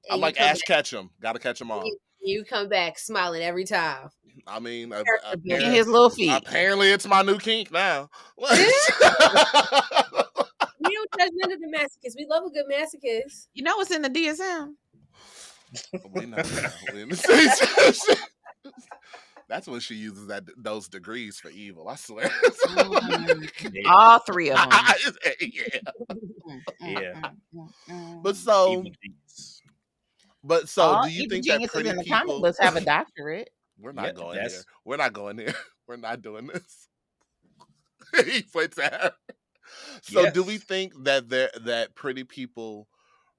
S4: And
S1: I'm
S4: you
S1: like
S4: come
S1: Ash
S4: back,
S1: Ketchum. Gotta catch them all.
S4: you come back smiling every time.
S1: I mean,
S4: Character building.
S2: In his little feet.
S1: apparently it's my new kink now.
S4: We don't judge none of the masochists. We love a good masochist.
S2: You know what's in the DSM?
S1: We know. That's when she uses those degrees for evil. I swear.
S2: All three of them.
S1: Yeah.
S3: Yeah.
S1: But so,
S3: Evil genius.
S2: All
S1: do you
S2: evil
S1: think that
S2: geniuses
S1: pretty
S2: in the comic
S1: people?
S2: books have a doctorate.
S1: We're not
S3: Yeah,
S1: going
S3: that's-
S1: here. We're not going here. We're not doing this. He points at her. So, do we
S3: Yes.
S1: think that pretty people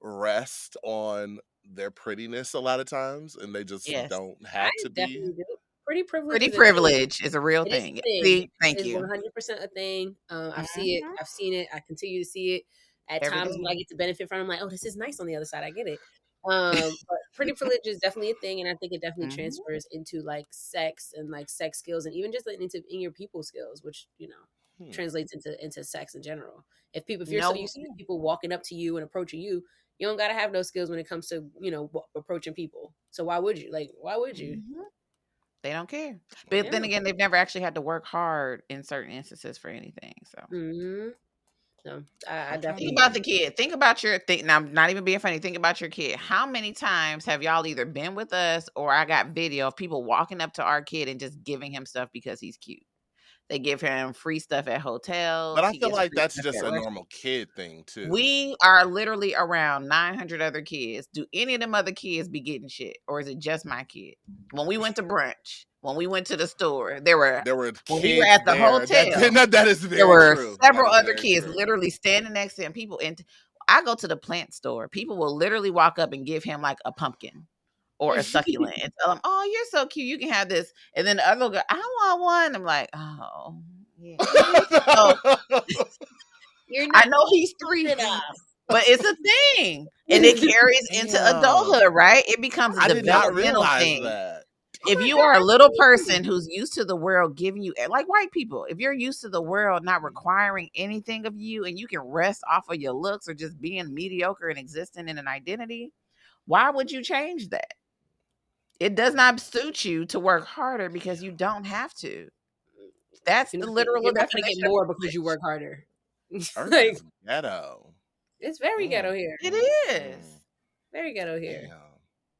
S1: rest on their prettiness a lot a times, and they just
S2: Yes.
S1: don't
S4: I
S1: have to be?
S4: definitely do. Pretty privilege.
S2: Pretty
S4: is a thing.
S2: privilege is a real
S4: It is a
S2: thing.
S4: thing.
S2: See, thank
S4: It's
S2: you.
S4: 100% a thing. I see it.
S2: Mhm.
S4: I've seen it. I continue to see it. At
S2: Every
S4: times
S2: day.
S4: when I get to benefit from it, I'm like, oh, this is nice on the other side. I get it. But pretty privilege is definitely a thing, and I think it definitely
S2: Mhm.
S4: transfers into like sex and like sex skills, and even just like into in your people skills, which translates into sex in general. If you're so
S2: No.
S4: used to people walking up to you and approaching you, you don't gotta have no skills when it comes to approaching people. So why would you? Why would you?
S2: Mhm. They don't care. But then
S4: Yeah.
S2: again, they've never actually had to work hard in certain instances for anything. So
S4: Mm-hmm. So I
S1: I'm trying
S4: definitely
S2: think about the kid. Think about your thing. Now, I'm not even being funny. Think about your kid. How many times have y'all either been with us or I got video of people walking up to our kid and just giving him stuff because he's cute? They give him free stuff at hotels.
S1: But I
S2: He
S1: feel
S2: gets
S1: like
S2: free
S1: that's
S2: stuff
S1: just
S2: at
S1: a
S2: restaurants.
S1: normal kid thing too.
S2: We are literally around 900 other kids. Do any of them other kids be getting shit? Or is it just my kid? When we went to brunch, when we went to the store,
S1: There were
S2: when we were
S1: kids
S2: at the
S1: there.
S2: hotel,
S1: That is
S2: there
S1: very
S2: were
S1: true.
S2: several
S1: That is
S2: other
S1: very
S2: kids
S1: true.
S2: literally standing next to him. People, and I go to the plant store. People will literally walk up and give him like a pumpkin or a succulent and tell him, "Oh, you're so cute. You can have this." And then the other girl, "I want one." I'm like, "Oh, yeah." So
S4: You're
S2: I
S4: not
S2: know he's
S4: good
S2: 3,
S4: enough.
S2: but it's a thing, and it carries into
S1: Damn.
S2: adulthood, right? It becomes a
S1: I did not
S2: developmental
S1: realize
S2: thing.
S1: that.
S2: If
S4: my
S2: you
S4: God,
S2: are a
S4: I
S2: little
S4: can't
S2: person who's used to the world giving you, like white people, if you're used to the world not requiring anything of you and you can rest off of your looks or just being mediocre and existing in an identity, why would you change that? It does not suit you to work harder because you don't have to. That's the literal
S4: You're not gonna get
S2: definition of
S4: more because you
S2: privilege.
S4: work harder.
S1: Earth
S4: Like
S1: is ghetto.
S4: it's very ghetto here.
S2: It is.
S4: Very ghetto here.
S1: Damn.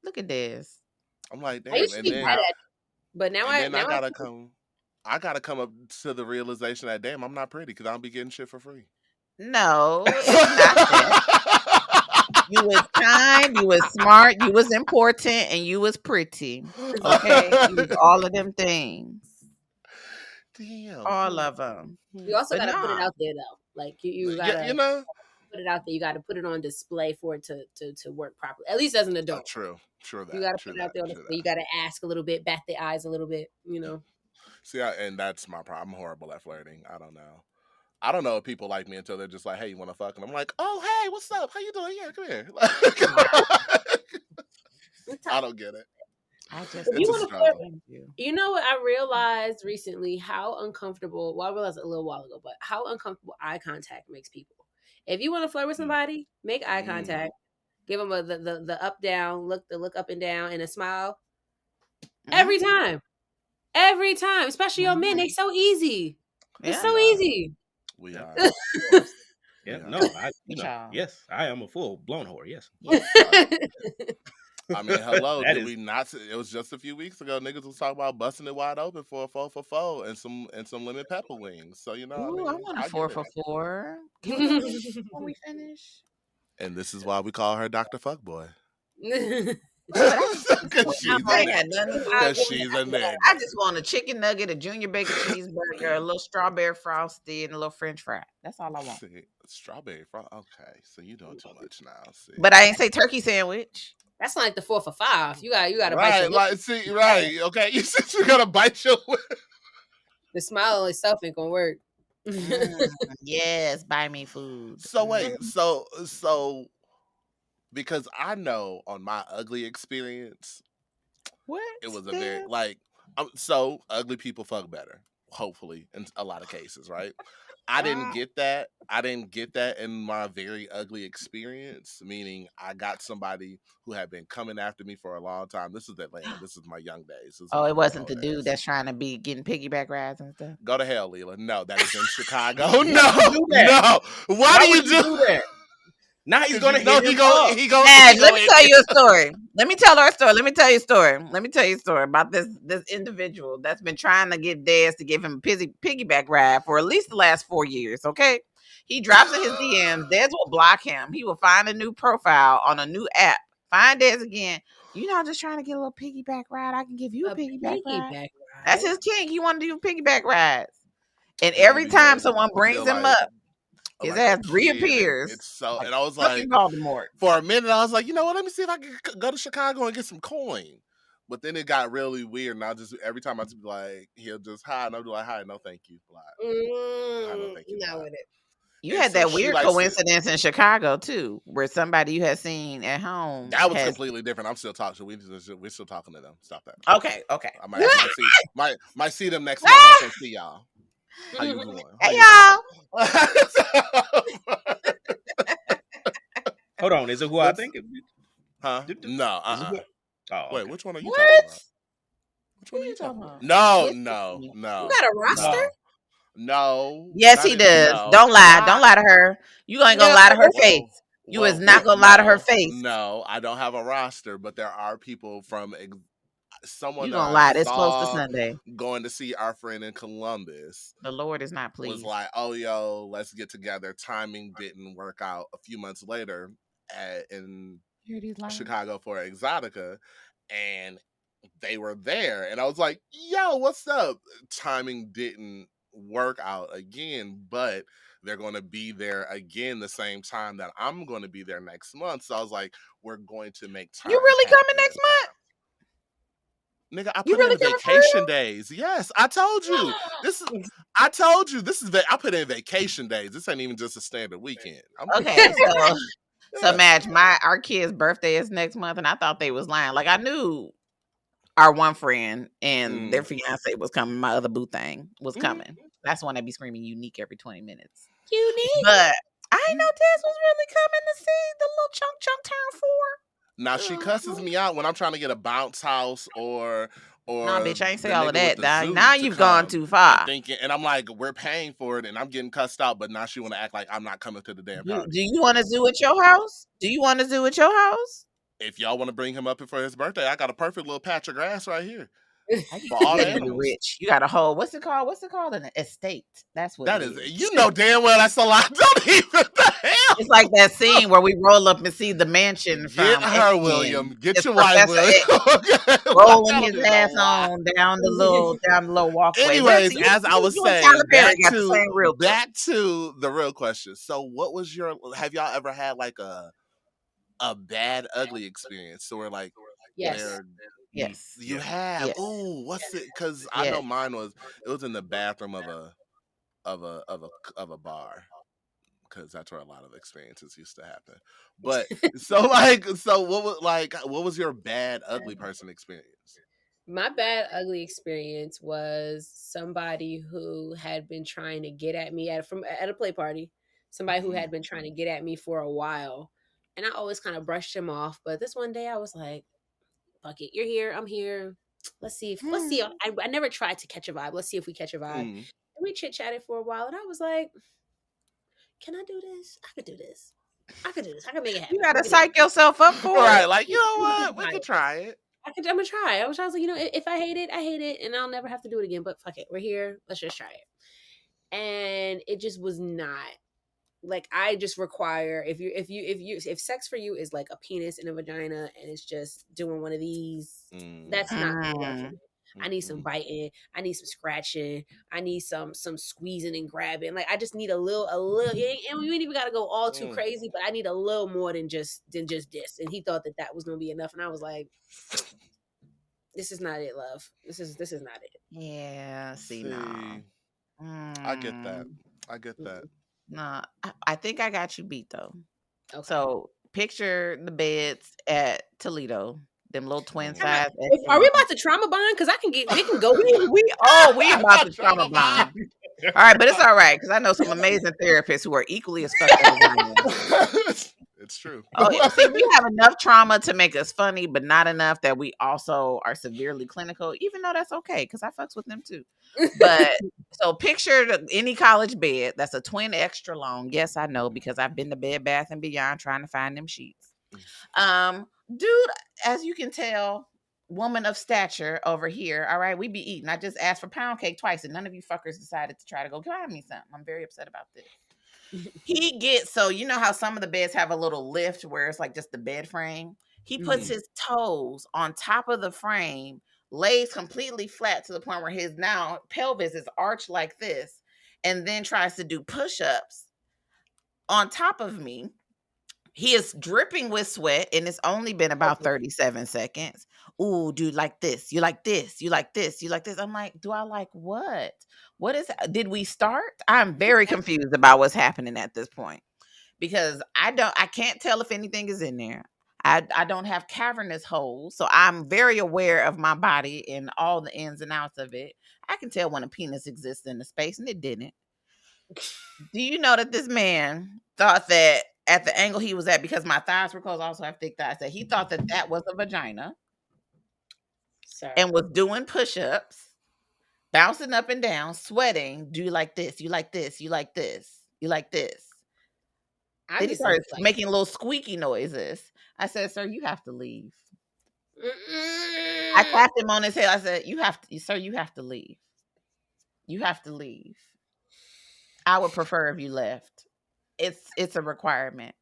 S2: Look at this.
S1: I'm like,
S4: I
S1: damn.
S4: used to
S1: And
S4: be
S1: then,
S4: bad at it, but now
S1: and then I
S4: now
S1: gotta come. I gotta come up to the realization that damn, I'm not pretty because I don't be getting shit for free.
S2: No, it's not that. You was kind, you was smart, you was important, and you was pretty. Okay, you was all of them things,
S1: Damn.
S2: all of them.
S4: you also
S2: But
S4: gotta put it
S2: nah,
S4: out there though. Like you
S1: Yeah,
S4: gotta
S1: you know.
S4: put it out there. You gotta put it on display for it to work properly. At least as an
S1: Oh,
S4: adult.
S1: true. True that.
S4: You gotta
S1: True
S4: put it out
S1: that.
S4: there on
S1: True
S4: display. You
S1: that.
S4: gotta ask a little bit, bat the eyes a little bit,
S1: See, and that's my problem. I'm horrible at flirting. I don't know. I don't know if people like me until they're just like, "Hey, you want to fuck?" And I'm like, "Oh, hey, what's up? How you doing? Yeah, come here." I don't get it.
S2: I just
S4: If
S2: don't
S4: you
S1: It's a
S4: wanna
S1: struggle.
S2: understand you.
S4: You know what I realized recently? How uncomfortable. Well, I realized it a little while ago, but how uncomfortable eye contact makes people. If you want to flirt with somebody, make eye contact. Give them the up down look, the look up and down, and a smile every time. Every time, especially on men, they so easy. It's
S2: Yeah.
S4: so easy.
S1: We are.
S3: Yeah,
S1: Yeah.
S3: no,
S2: Child.
S3: yes, I am a full blown whore. Yes.
S1: I mean, hello.
S3: That
S1: Did
S3: is-
S1: we not? It was just a few weeks ago. Niggas was talking about busting it wide open for a 4 for 4 and some lemon pepper wings. So you know,
S2: Ooh, I
S1: I mean,
S2: want
S1: I
S2: a 4
S1: get
S2: for
S1: it.
S2: 4. Can we get this when we finish?
S1: And this is why we call her Dr. Fuckboy.
S2: But I just
S1: Because she's
S2: I
S1: a
S2: ain't got
S1: nigga.
S2: nothing to do.
S1: Because she's a nigga.
S2: I just want a chicken nugget, a junior bacon cheeseburger, a little strawberry frosty, and a little French fry. That's all I want.
S1: See, strawberry fry. Okay, so you doing too much now. See,
S2: But I ain't say turkey sandwich.
S4: That's not like the 4 for 5. You gotta bite your
S1: right,
S4: lip.
S1: like see, right, okay. You said you gotta bite your lip.
S4: The smile on itself ain't gonna work.
S2: Yes, buy me food.
S1: So wait, so because I know on my ugly experience,
S2: What?
S1: it was a very like so ugly people fuck better, hopefully in a lot of cases, right? I didn't get that. I didn't get that in my very ugly experience, meaning I got somebody who had been coming after me for a long time. This is Atlanta. This is my young days. This is
S2: Oh,
S1: my
S2: it wasn't the
S1: old
S2: dude
S1: days.
S2: that's trying to be getting piggyback rides and stuff.
S1: Go to hell, Leela. No, that is in Chicago.
S3: do
S1: No,
S3: that?
S1: no. Why do you
S3: would
S1: do
S3: that? Now he's gonna
S1: No,
S3: hit
S1: he
S3: him
S1: go.
S3: up.
S1: He go.
S2: Madge, let me tell you a story. Let me tell her a story. Let me tell you a story. Let me tell you a story about this individual that's been trying to get Dez to give him a piggyback ride for at least the last 4 years. Okay, he drops in his DMs. Dez will block him. He will find a new profile on a new app. Find Dez again. You know, I'm just trying to get a little piggyback ride. I can give you a piggyback ride. That's his king. He want to do piggyback rides. And every time someone brings him up, his ass reappears.
S1: It's so, and I was
S2: Fucking
S1: like,
S2: Baltimore.
S1: for a minute, I was like, you know what? Let me see if I can go to Chicago and get some coin. But then it got really weird, and I just every time I just be like, he'll just hi, and I'll be like, hi, no, thank you, black. Thank you,
S4: Not
S1: black.
S4: with it.
S2: You
S1: And
S2: had
S1: so
S2: that
S1: she
S2: weird
S1: likes to-
S2: coincidence in Chicago too, where somebody you had seen at home.
S1: That was
S2: has-
S1: completely different. I'm still talking. We're still talking to them. Stop that.
S2: Okay.
S1: I might see them next month. I can see y'all. How you doing? How
S2: Hey
S1: you
S2: y'all.
S1: doing?
S3: Hold on, is it who I
S1: What's
S3: think it is?
S1: huh? No,
S3: Is it who? Oh,
S1: Wait,
S3: okay.
S1: which one are you talking
S2: What?
S1: about? Which
S2: What
S1: one
S2: are
S1: are you
S2: you talking
S1: talking about?
S2: about?
S1: No,
S2: Yes,
S1: no,
S2: he-
S4: You
S1: no,
S4: got a roster?
S1: no, no.
S2: yes,
S1: Not
S2: he
S1: it.
S2: does.
S1: No.
S2: Don't lie. Don't
S1: Why?
S2: lie to her. You ain't gonna
S4: No.
S2: lie to her face.
S1: Whoa,
S2: You is
S1: whoa,
S2: not
S1: whoa.
S2: gonna lie to her
S1: No,
S2: face.
S1: no. I don't have a roster, but there are people from someone
S2: You
S1: that
S2: gonna
S1: I
S2: lie this close to
S1: saw
S2: Sunday.
S1: going to see our friend in Columbus
S2: The Lord is not
S1: was
S2: pleased.
S1: like, "Oh, yo, let's get together." Timing didn't work out. A few months later, in Chicago for Exotica, and they were there, and I was like, "Yo, what's up?" Timing didn't work out again, but they're going to be there again the same time that I'm going to be there next month. So I was like, "We're going to make
S2: You
S1: time
S2: really coming
S1: happen
S2: next
S1: this time."
S2: month?
S1: Nigga, I
S2: You
S1: put
S2: really
S1: in
S2: coming
S1: vacation days. Yes, I told you. This is. I told you this is. I put in vacation days. This ain't even just a standard weekend.
S2: for real? Okay, so
S1: Yeah.
S2: match our kid's birthday is next month, and I thought they was lying. Like I knew our one friend and their fiance was coming. My other boo thing was coming. That's the one that be screaming unique every 20 minutes.
S4: Unique.
S2: But I didn't know Tess was really coming to see the little chunk turn 4.
S1: Now she cusses me out when I'm trying to get a bounce house or
S2: Nah, bitch, I ain't
S1: the
S2: say all of
S1: nigga with
S2: that,
S1: the
S2: dog.
S1: zoo
S2: Now
S1: to
S2: you've gone
S1: come
S2: too
S1: and
S2: far.
S1: thinking, and I'm like, we're paying for it, and I'm getting cussed out, but now she want to act like I'm not coming to the damn
S2: Do
S1: party.
S2: you want to zoo at your house? Do you want to zoo at your house?
S1: If y'all want to bring him up for his birthday, I got a perfect little patch of grass right here
S2: I get
S1: for all the
S2: you really
S1: animals.
S2: rich. You got a whole what's it called? What's it called? An estate. That's what
S1: That
S2: it
S1: is,
S2: is.
S1: you know damn well that's a lot. Don't even the hell.
S2: It's like that scene where we roll up and see the mansion
S1: Get
S2: from
S1: her,
S2: X-Men.
S1: William. Get
S2: It's
S1: your wife,
S2: Professor
S1: William.
S2: X
S1: Okay, like,
S2: rolling
S1: I don't
S2: his
S1: even know
S2: ass
S1: why.
S2: on down the little walkway.
S1: Anyways,
S2: Listen,
S1: as I was
S2: you and Tyler
S1: saying,
S2: Perry got the same real quick.
S1: back to the real question. So, what was your? Have y'all ever had like a bad ugly experience? So, we're like,
S4: Yes.
S1: where
S2: Yes.
S1: you have?
S2: Yes.
S1: Ooh, what's it? Because I know mine was. It was in the bathroom of a bar. Because that's where a lot of experiences used to happen. But what was your bad ugly person experience?
S4: My bad ugly experience was somebody who had been trying to get at me at a play party. Somebody who had been trying to get at me for a while, and I always kind of brushed him off. But this one day, I was like, "Fuck it, you're here. I'm here. Let's see. I never tried to catch a vibe. Let's see if we catch a vibe." And we chit chatted for a while, and I was like, "Can I do this? I could do this. I could do this. I could make it happen.
S2: You gotta psych yourself up for
S1: Right,
S2: it.
S1: like, you know what? We could try it.
S4: I'm gonna try. I was like, you know, if I hate it, I hate it, and I'll never have to do it again. But fuck it, we're here. Let's just try it. And it just was not like I just require if sex for you is like a penis and a vagina and it's just doing one of these, that's not gonna work for me. I need some biting. I need some scratching. I need some squeezing and grabbing. Like I just need a little. And we ain't even got to go all too crazy, but I need a little more than just this. And he thought that was gonna be enough, and I was like, "This is not it, love. This is not it."
S2: Yeah. See, no.
S1: I get that. I get that.
S2: Nah, I think I got you beat though.
S4: Okay.
S2: So picture the beds at Toledo, them little twin size.
S4: Are we about to trauma bond? Because we can go.
S2: we about to trauma bond. All right, but it's all right because I know some amazing therapists who are equally as fucked up as I am.
S1: It's true.
S2: Oh, see, we have enough trauma to make us funny, but not enough that we also are severely clinical. Even though that's okay because I fucks with them too. But so picture any college bed that's a twin extra long. Yes, I know because I've been to Bed Bath and Beyond trying to find them sheets. Dude, as you can tell, woman of stature over here. All right, we be eating. I just asked for pound cake twice, and none of you fuckers decided to try to go grab me something. I'm very upset about this. He gets, so you know how some of the beds have a little lift where it's like just the bed frame. He puts his toes on top of the frame, lays completely flat to the point where his now pelvis is arched like this, and then tries to do push-ups on top of me. He is dripping with sweat, and it's only been about 37 seconds. Ooh, dude, like this. You like this. You like this. You like this. I'm like, do I like what? What is, did we start? I'm very confused about what's happening at this point because I can't tell if anything is in there. I don't have cavernous holes, so I'm very aware of my body and all the ins and outs of it. I can tell when a penis exists in the space, and it didn't. Do you know that this man thought that at the angle he was at, because my thighs were closed, I also have thick thighs, that he thought that that was a vagina
S4: Sir.
S2: and was doing push-ups, bouncing up and down, sweating. Do you like this? You like this? You like this? You like this?
S4: I
S2: Then he
S4: just
S2: started
S4: like,
S2: making little squeaky noises. I said, "Sir, you have to leave." I tapped him on his head. I said, "You have to, sir, you have to leave. You have to leave. I would prefer if you left. It's a requirement."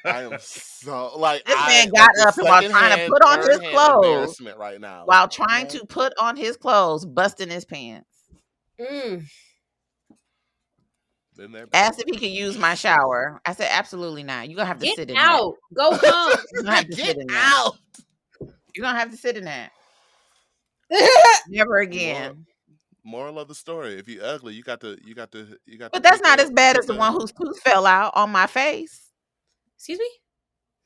S1: I am so like
S2: This
S1: I
S2: man
S1: am
S2: got
S1: the
S2: up and while trying to
S1: secondhand,
S2: put on his
S1: thirdhand
S2: clothes,
S1: embarrassment right now.
S2: while trying
S1: Okay?
S2: to put on his clothes, busting his pants.
S1: Been there.
S2: Asked if he could use my shower. I said, "Absolutely not. You're gonna have to
S4: get
S2: sit in
S4: out. Go home.
S2: You're gonna have to
S1: Get
S2: sit in that.
S1: out.
S2: You're gonna have to sit in that. Never again."
S1: Moral of the story: if you ugly, you got to.
S2: But that's
S1: pick
S2: not
S1: a-
S2: as bad
S1: pick
S2: as the
S1: a-
S2: one whose tooth fell out on my face.
S4: Excuse me?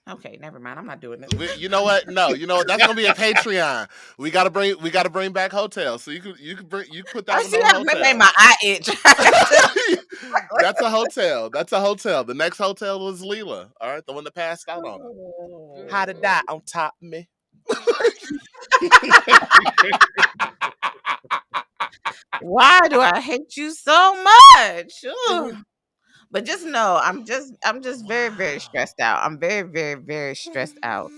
S2: Okay, never mind. I'm not doing this.
S1: You know what? No, you know what? That's gonna be a Patreon. We gotta bring back hotels. So you could put that
S2: I
S1: one
S2: see
S1: on
S2: that
S1: hotel.
S2: made my eye itch.
S1: That's a hotel. That's a hotel. The next hotel is Leela. All right, the one that passed out on her. How to die on top of me.
S2: Why do I hate you so much? Ugh. But just know, I'm just very, very
S1: Wow.
S2: stressed out. I'm very, very, very stressed out.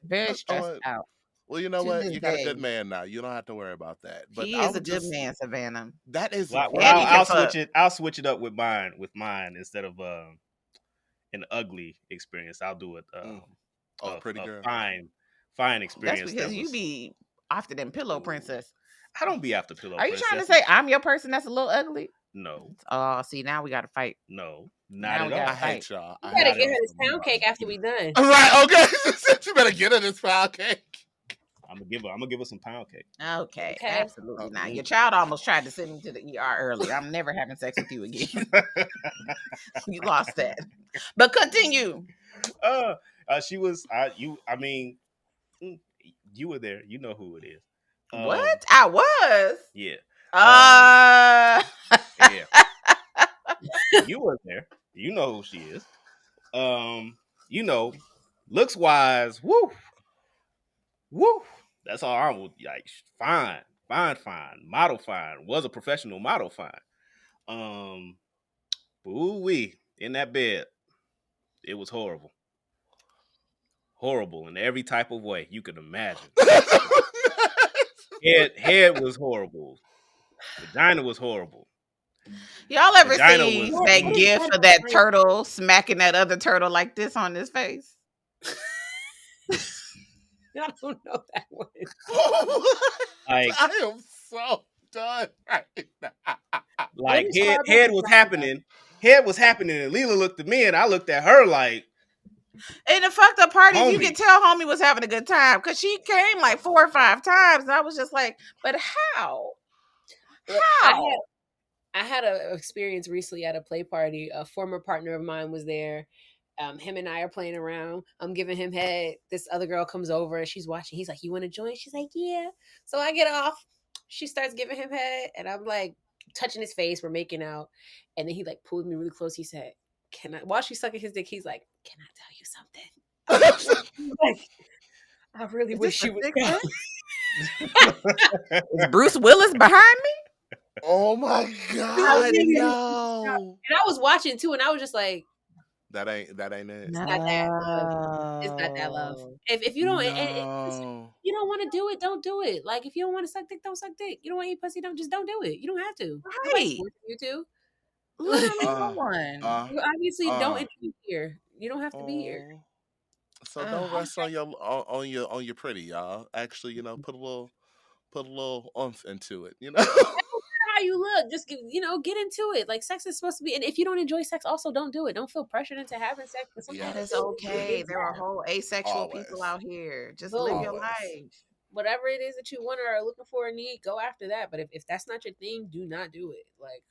S2: Very stressed
S1: Oh,
S2: out.
S1: well, you know
S2: To
S1: what?
S2: this
S1: You got a
S2: day.
S1: good man now. You don't have to worry about that. But
S2: He
S1: I
S2: is a
S1: would
S2: good
S1: just
S2: man, Savannah.
S1: that is
S3: Well,
S2: And he can
S3: I'll
S2: fuck.
S3: switch it. I'll switch it up with mine instead of an ugly experience. I'll do it.
S1: Oh, pretty girl.
S3: Fine
S2: That's
S3: experience.
S2: because you be often in Pillow Princess.
S3: I don't be after Pillow
S2: Are you
S3: Princess.
S2: trying to say I'm your person that's a little ugly?
S3: No,
S2: Oh, see, now we got to fight.
S3: no,
S2: Now
S3: not
S2: we
S3: at all.
S2: gotta
S1: I hate y'all.
S4: You
S1: I
S4: better
S1: hate
S4: get her
S1: y'all
S4: this
S1: so
S4: pound
S1: much.
S4: cake after we done.
S1: Right? Okay. You better get her this pound cake.
S3: I'm gonna give her some pound cake.
S2: Okay,
S4: Okay.
S2: absolutely not.
S1: Mm.
S2: Your child almost tried to send me to the ER early. I'm never having sex with you again. You lost that. But continue.
S3: She was. I mean, you were there. You know who it is.
S2: What? I was.
S3: Yeah.
S2: Yeah.
S3: You were there. You know who she is. You know, looks wise, woo. That's all I would like. Fine. Model fine. Was a professional model fine. Ooh wee. In that bed. It was horrible. Horrible in every type of way you could imagine. Head was horrible. Vagina was horrible.
S2: Y'all ever
S3: Vagina
S2: seen
S3: was
S2: that
S3: weak.
S2: gif of that turtle smacking that other turtle like this on his face?
S4: I don't know that one.
S3: Like,
S1: I am so done right now.
S3: like
S4: is Starbucks
S3: head was happening. Head was happening, and Leela looked at me, and I looked at her like,
S2: And the fucked up part is you
S3: Homie.
S2: can tell homie was having a good time because she came like 4 or 5 times. And I was just like, but how? How?
S4: I had an experience recently at a play party. A former partner of mine was there. Him and I are playing around. I'm giving him head. This other girl comes over and she's watching. He's like, "You want to join?" She's like, "Yeah." So I get off. She starts giving him head, and I'm like touching his face. We're making out, and then he like pulled me really close. He said, "Can I?" While she's sucking his dick, he's like, "Can I tell you something?" Like, I really
S2: Is
S4: wish
S2: this
S4: you
S2: a
S4: would.
S2: six Is Bruce Willis behind me?
S1: Oh my god, no.
S4: And I was watching too, and I was just like,
S1: That ain't it.
S4: not that love. It's not that love. If you don't,
S1: No.
S4: you don't want to do it, don't do it. Like if you don't want to suck dick, don't suck dick. You don't want to eat pussy, don't do it. You don't have to.
S2: Right.
S4: You too.
S2: Literally no one.
S4: You obviously don't interview here. You don't have to be here.
S1: So don't rest on your pretty, y'all. Actually, put a little oomph into it,
S4: How you look, just get into it. Like sex is supposed to be, and if you don't enjoy sex, also don't do it. Don't feel pressured into having sex.
S2: That is okay. There are whole asexual people
S1: Always.
S2: out here. Just live your
S1: Always.
S2: life.
S4: Whatever it is that you want or are looking for or need, go after that. But if that's not your thing, do not do it. Like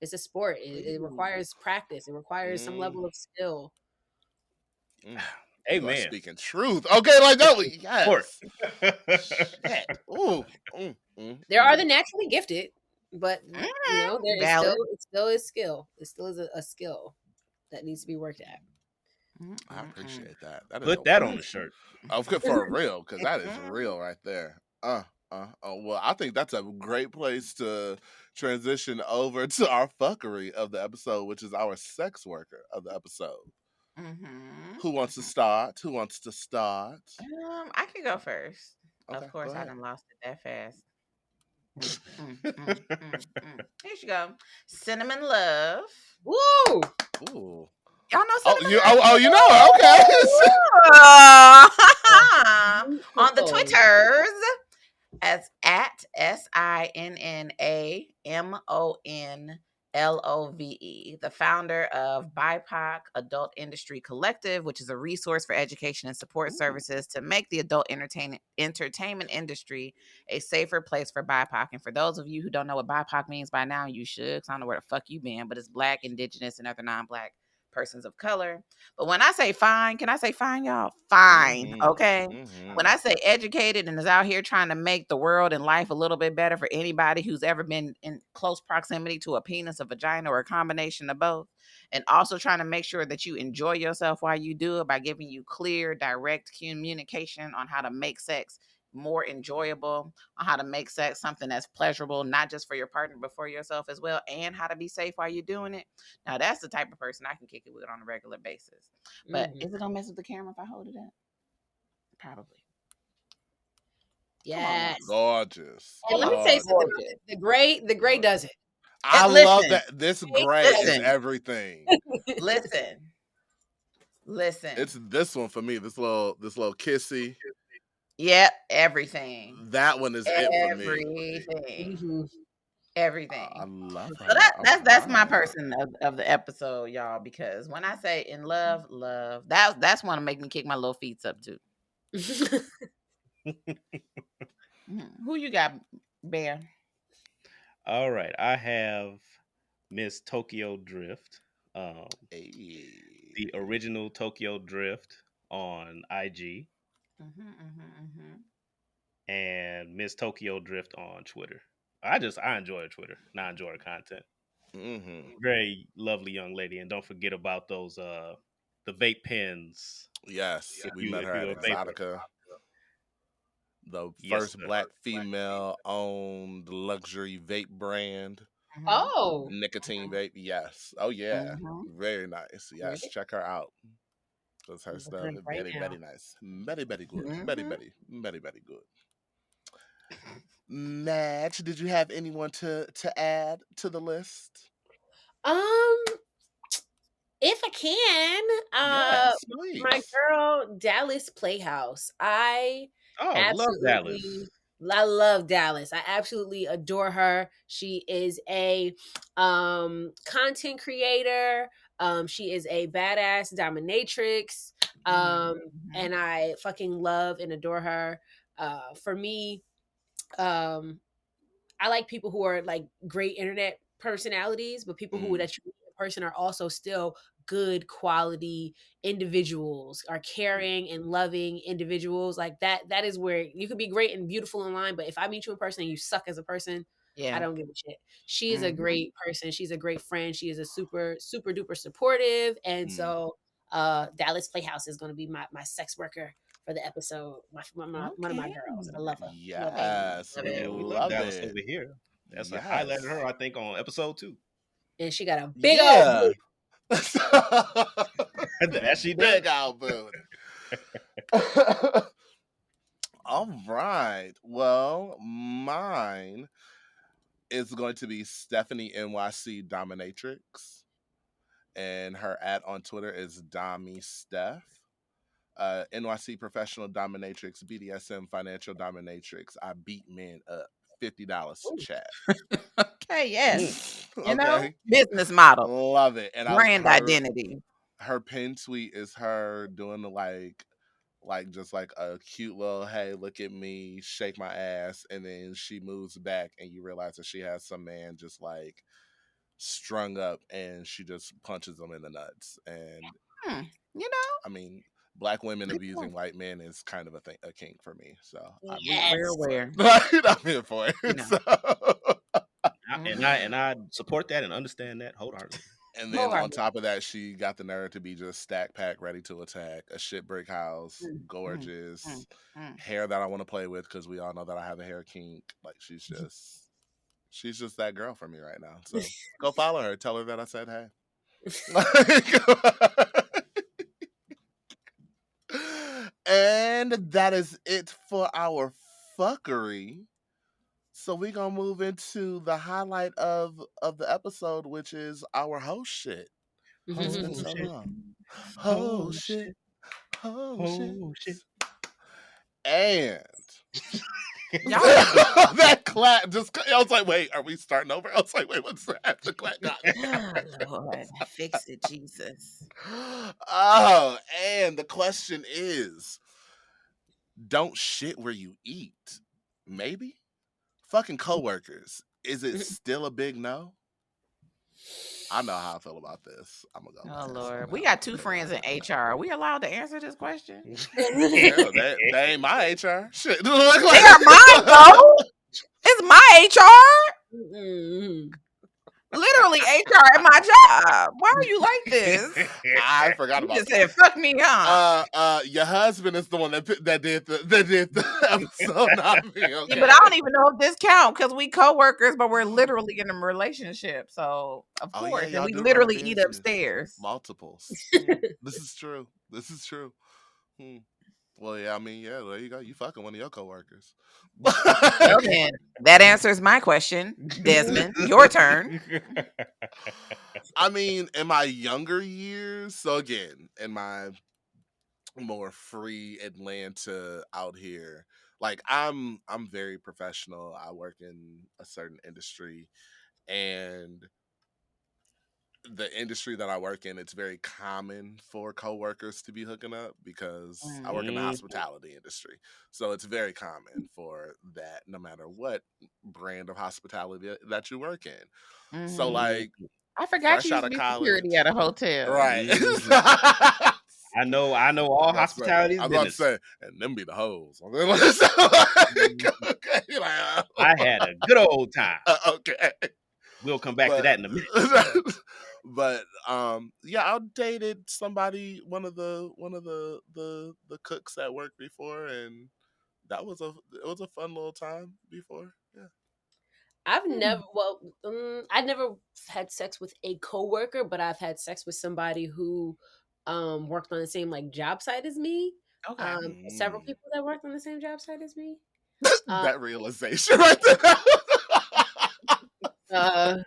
S4: it's a sport. It requires practice. It requires some level of skill.
S1: You are
S3: Amen.
S1: speaking truth. Okay, like that was
S3: Of course.
S1: yes. Shit. Ooh.
S4: There are the naturally gifted, but you know, there is
S2: Valid.
S4: it still is skill. It still is a skill that needs to be worked at.
S1: I appreciate that. That is
S3: Put that on the shirt.
S1: for real, because that is real right there. Well, I think that's a great place to transition over to our fuckery of the episode, which is our sex worker of the episode. Who wants to start? Who wants to start?
S2: I can go first.
S1: Okay,
S2: Of course,
S1: go
S2: I
S1: ahead.
S2: done lost it that fast. Here you go. Cinnamon Love.
S4: Woo!
S1: Ooh.
S2: Y'all know
S1: Oh,
S2: Cinnamon
S1: you
S2: Love?
S1: you know it. Okay.
S2: On the
S4: Beautiful.
S2: Twitters as at SINNAMONLOVE, the founder of BIPOC Adult Industry Collective, which is a resource for education and support services to make the adult entertainment industry a safer place for BIPOC. And for those of you who don't know what BIPOC means by now, you should, because I don't know where the fuck you been, but it's Black, Indigenous, and other non-Black persons of color. But when I say fine, can I say fine, y'all? Fine, okay? When I say educated and is out here trying to make the world and life a little bit better for anybody who's ever been in close proximity to a penis, a vagina, or a combination of both, and also trying to make sure that you enjoy yourself while you do it by giving you clear, direct communication on how to make sex more enjoyable, on how to make sex something that's pleasurable, not just for your partner, but for yourself as well, and how to be safe while you're doing it. Now, that's the type of person I can kick it with on a regular basis. But is it gonna mess with the camera if I hold it up? Probably.
S4: Yes.
S1: Gorgeous.
S4: And let me tell you something.
S2: Gorgeous.
S4: The gray does it.
S1: I
S2: Listen.
S1: love that. This gray is
S2: Listen.
S1: everything.
S2: Listen.
S1: It's this one for me. This little kissy.
S2: Yep, everything.
S1: That one is it for me.
S2: Everything. Everything.
S1: I love her.
S2: So that's my person of the episode, y'all. Because when I say in love, that's one to make me kick my little feet up too. Who you got, Bear?
S3: All right, I have Miss Tokyo Drift, the original Tokyo Drift on IG, and Miss Tokyo Drift on Twitter. I enjoy her Twitter, and I enjoy her content. Very lovely young lady, and don't forget about those the vape pens.
S1: Yes,
S3: If
S1: we
S3: you-
S1: met
S3: if
S1: her
S3: you're
S1: at
S3: a vapor.
S1: Exotica. The
S3: Yes,
S1: first
S3: sir.
S1: Black female owned luxury vape brand.
S4: Oh.
S1: Nicotine vape. Yes. Oh yeah. Very nice. Yes.
S4: Really?
S1: Check her out. Because her
S4: I'm
S1: stuff
S4: looking
S1: is
S4: right
S1: very,
S4: now.
S1: very nice. Very, very good. Very, very good. Madge, did you have anyone to add to the list?
S4: If I can,
S1: Yes, please.
S4: my girl Dallas Playhouse. I
S3: love Dallas.
S4: I love Dallas. I absolutely adore her. She is a content creator. She is a badass dominatrix. And I fucking love and adore her. For me, I like people who are like great internet personalities, but people who that you meet in person are also still good quality individuals, are caring and loving individuals. Like that is where you could be great and beautiful online, but if I meet you in person and you suck as a person, I don't give a shit. She is a great person. She's a great friend. She is a super, super duper supportive. And so Dallas Playhouse is going to be my sex worker for the episode. One of my girls. I love her.
S1: Yes.
S3: Yeah, we love Dallas over here. That's a highlight of her, I think, on episode 2.
S4: And she got a big old
S3: that she
S1: big old booty. All right. Well, mine is going to be Stephanie NYC Dominatrix. And her @ on Twitter is Dommy Steph. NYC Professional Dominatrix, BDSM Financial Dominatrix. I beat men up. $50 to chat.
S2: Okay, yes.
S1: Okay.
S2: You know, business model.
S1: Love it. And
S2: brand identity.
S1: Her pin tweet is her doing the like just like a cute little, hey, look at me, shake my ass, and then she moves back and you realize that she has some man just like strung up and she just punches him in the nuts. And
S2: You know,
S1: I mean, black women
S2: Good
S1: abusing
S2: point.
S1: white men is kind of a kink for me. So I'm
S4: Yes.
S2: We're aware.
S1: I'm here for it.
S2: You know.
S1: So,
S3: And I support that and understand that wholeheartedly.
S1: and then on top of that, she got the nerve to be just stack pack, ready to attack, a shit brick house, gorgeous, hair that I want to play with because we all know that I have a hair kink. Like she's just that girl for me right now. So go follow her. Tell her that I said hey. And that is it for our fuckery. So we're gonna move into the highlight of the episode, which is our host shit. It's been so long. Oh shit. Oh shit. And that clap just, I was like, wait, are we starting over? I was like, wait, what's that? The clap got
S2: Lord, fix it, Jesus.
S1: Oh, and the question is, don't shit where you eat. Maybe? Fucking coworkers. Is it still a big no? I know how I feel about this. I'm gonna go.
S2: Oh Lord, we got 2 friends in HR. Are we allowed to answer this question?
S1: Hell, they ain't my HR. Shit.
S2: They are mine, though. It's my HR. Literally HR at my job. Why are you like this?
S1: I forgot
S2: You
S1: about
S2: just
S1: that.
S2: said fuck me, huh?
S1: Your husband is the one that did the episode, not me. Okay.
S2: Yeah, but I don't even know if this count because we co-workers, but we're literally in a relationship. So of course, and
S1: y'all
S2: we
S1: do run a
S2: literally eat
S1: business.
S2: upstairs.
S1: Multiples. This is true. This is true. Well, yeah, I mean, yeah, there you go. You fucking one of your coworkers.
S2: Well, then, that answers my question. Desmond, your turn.
S1: I mean, in my younger years, so again, in my more free Atlanta out here, like I'm very professional. I work in a certain industry, and the industry that I work in, it's very common for coworkers to be hooking up because I work in the hospitality industry. So it's very common for that, no matter what brand of hospitality that you work in. So like,
S2: I forgot
S1: fresh
S2: you
S1: out
S2: used
S1: of
S2: to be
S1: college,
S2: security at a hotel.
S1: right?
S3: I know all hospitality.
S1: I was about to say, and them be the hoes.
S3: I had a good old time.
S1: Okay.
S3: We'll come back to that in a minute.
S1: But yeah, I dated somebody, one of the cooks at work before, and it was a fun little time before. Yeah.
S4: I've never had sex with a coworker, but I've had sex with somebody who worked on the same like job site as me.
S2: Okay.
S4: Several people that worked on the same job site as me.
S1: That realization right there.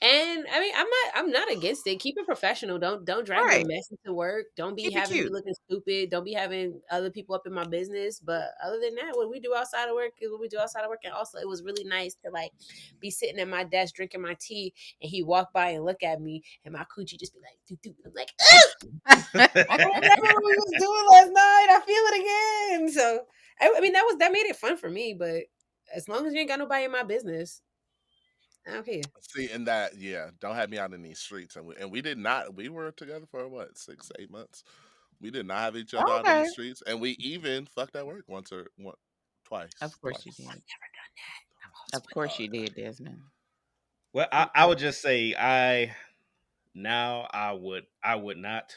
S4: And I mean, I'm not against it. Keep it professional. Don't drag your mess into work. Don't be having me looking stupid. Don't be having other people up in my business. But other than that, what we do outside of work is what we do outside of work. And also, it was really nice to like be sitting at my desk drinking my tea, and he walk by and look at me, and my coochie just be like, doo-doo. I'm like, I remember what we was doing last night. I feel it again. So I mean, that made it fun for me. But as long as you ain't got nobody in my business, okay.
S1: See, and that, yeah, don't have me out in these streets. And we did not. We were together for what, 6 to 8 months. We did not have each other out in the streets, and we even fucked at work twice.
S2: Of course you did. I've never done that. Of course you did, Desmond.
S3: Well, I would just say I would not.